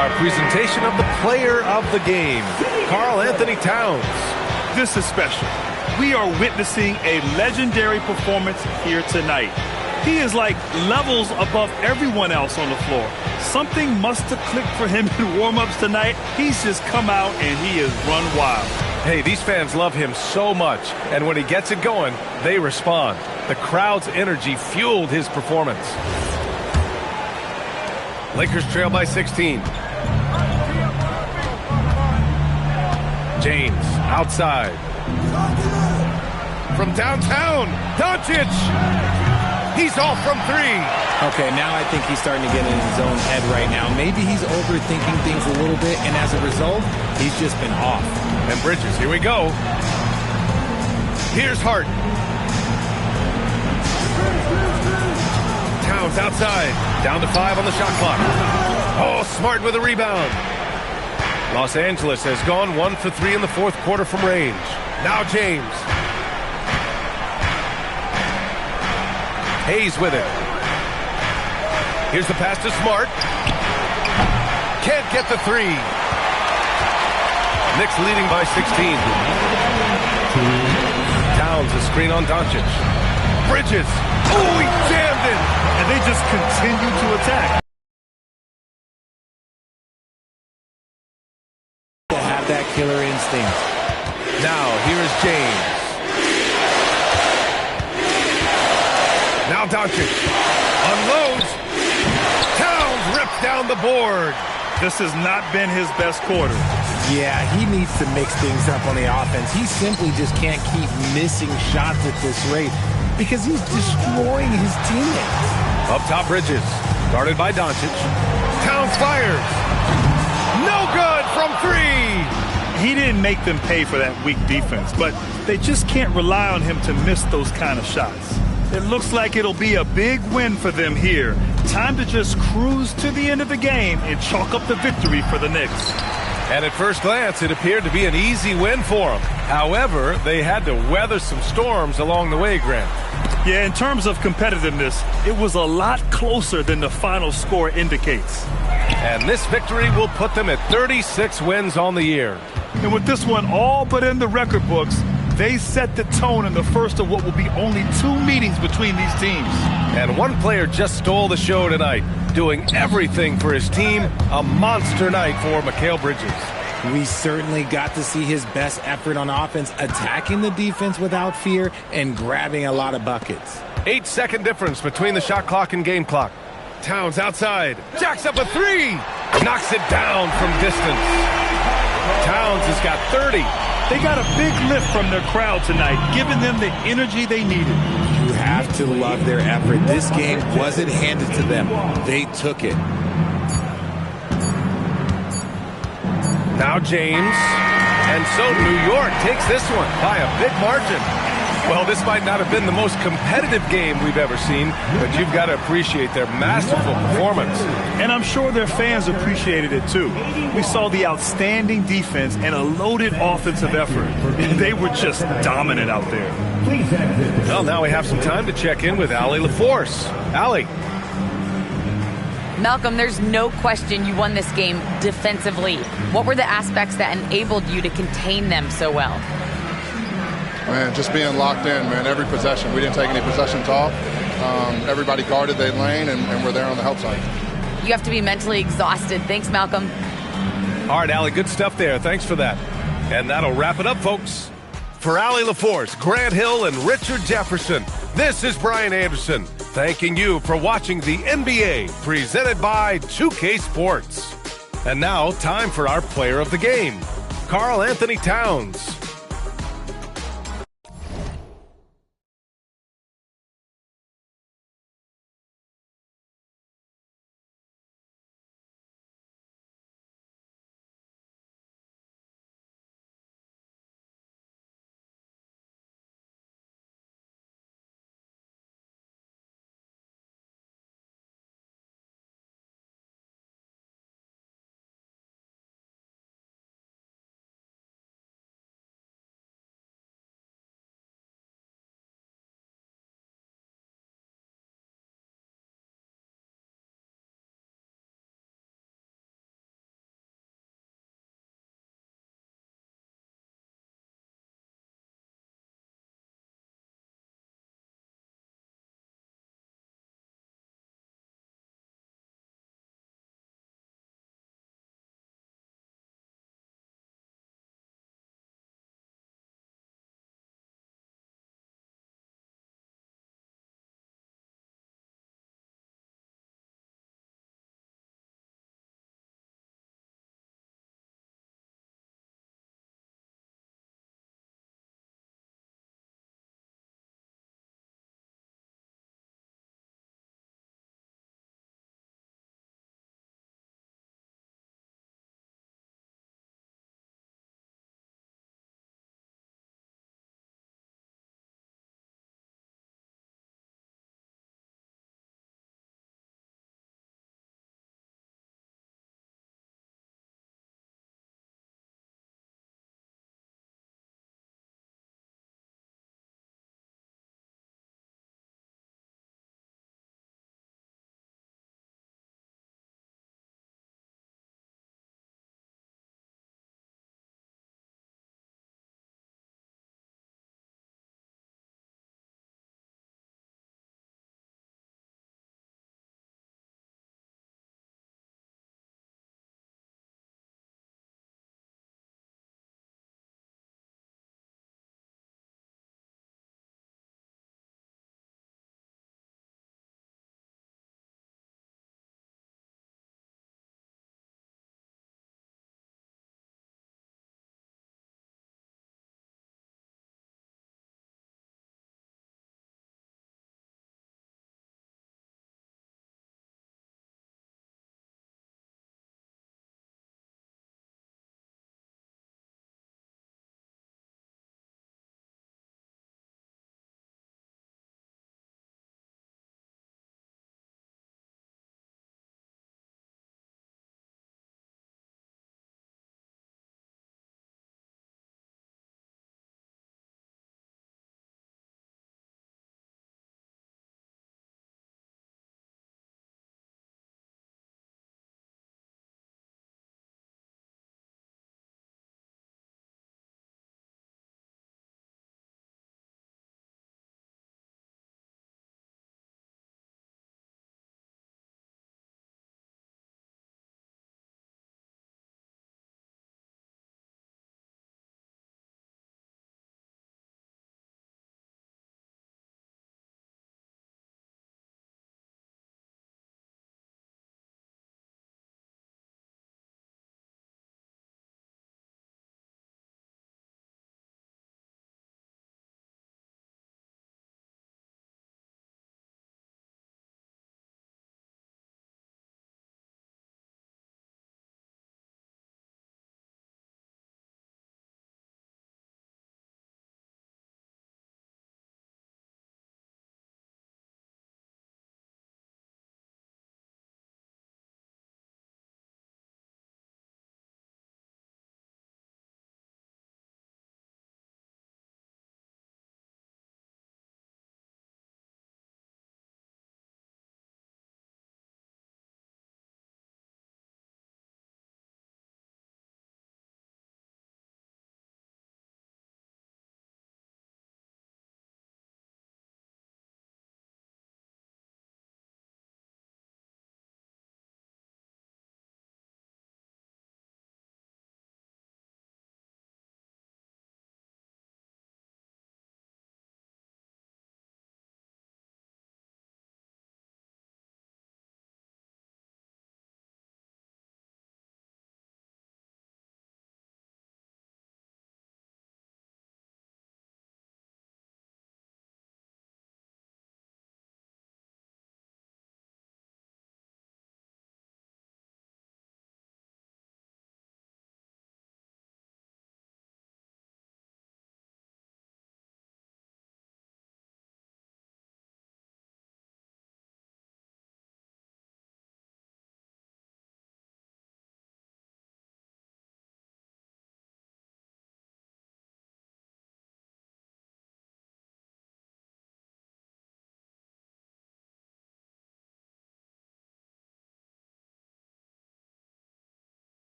B: our presentation of the player of the game, Karl Anthony Towns.
C: This is special. We are witnessing a legendary performance here tonight. He is like levels above everyone else on the floor. Something must have clicked for him in warm-ups tonight. He's just come out and he has run wild.
B: Hey, these fans love him so much, and when he gets it going, they respond. The crowd's energy fueled his performance. Lakers trail by 16. James, outside. From downtown, Doncic! He's off from three.
D: Okay, now I think he's starting to get in his own head right now. Maybe he's overthinking things a little bit, and as a result, he's just been off.
B: And Bridges, here we go. Here's Hart. Towns outside. Down to 5 on the shot clock. Oh, Smart with a rebound. Los Angeles has gone 1 for 3 in the fourth quarter from range. Now James. Hayes with it. Here's the pass to Smart. Can't get the three. Knicks leading by 16. Towns a screen on Doncic. Bridges. Oh, he jammed it.
C: And they just continue to attack.
D: To have that killer instinct.
B: Now, here is James. Now Doncic unloads. Towns rips down the board.
C: This has not been his best quarter.
D: Yeah, he needs to mix things up on the offense. He simply just can't keep missing shots at this rate because he's destroying his teammates.
B: Up top, Bridges. Guarded by Doncic. Towns fires. No good from three.
C: He didn't make them pay for that weak defense, but they just can't rely on him to miss those kind of shots. It looks like it'll be a big win for them here. Time to just cruise to the end of the game and chalk up the victory for the Knicks.
B: And at first glance, it appeared to be an easy win for them. However, they had to weather some storms along the way, Grant.
C: Yeah, in terms of competitiveness, it was a lot closer than the final score indicates.
B: And this victory will put them at 36 wins on the year.
C: And with this one all but in the record books, they set the tone in the first of what will be only 2 meetings between these teams.
B: And one player just stole the show tonight, doing everything for his team. A monster night for Mikal Bridges.
D: We certainly got to see his best effort on offense, attacking the defense without fear and grabbing a lot of buckets.
B: 8-second difference between the shot clock and game clock. Towns outside. Jacks up a three. Knocks it down from distance. Towns has got 30.
C: They got a big lift from their crowd tonight, giving them the energy they needed.
D: You have to love their effort. This game wasn't handed to them. They took it.
B: Now James. And so New York takes this one by a big margin. Well, this might not have been the most competitive game we've ever seen, but you've got to appreciate their masterful performance.
C: And I'm sure their fans appreciated it too. We saw the outstanding defense and a loaded offensive effort. And they were just dominant out there.
B: Well, now we have some time to check in with Allie LaForce. Allie.
E: Malcolm, there's no question you won this game defensively. What were the aspects that enabled you to contain them so well?
J: Man, just being locked in, man, every possession. We didn't take any possessions off. Everybody guarded their lane, and we're there on the help side.
E: You have to be mentally exhausted. Thanks, Malcolm.
B: All right, Allie, good stuff there. Thanks for that. And that'll wrap it up, folks. For Allie LaForce, Grant Hill, and Richard Jefferson, this is Brian Anderson, thanking you for watching the NBA, presented by 2K Sports. And now, time for our player of the game, Karl Anthony Towns.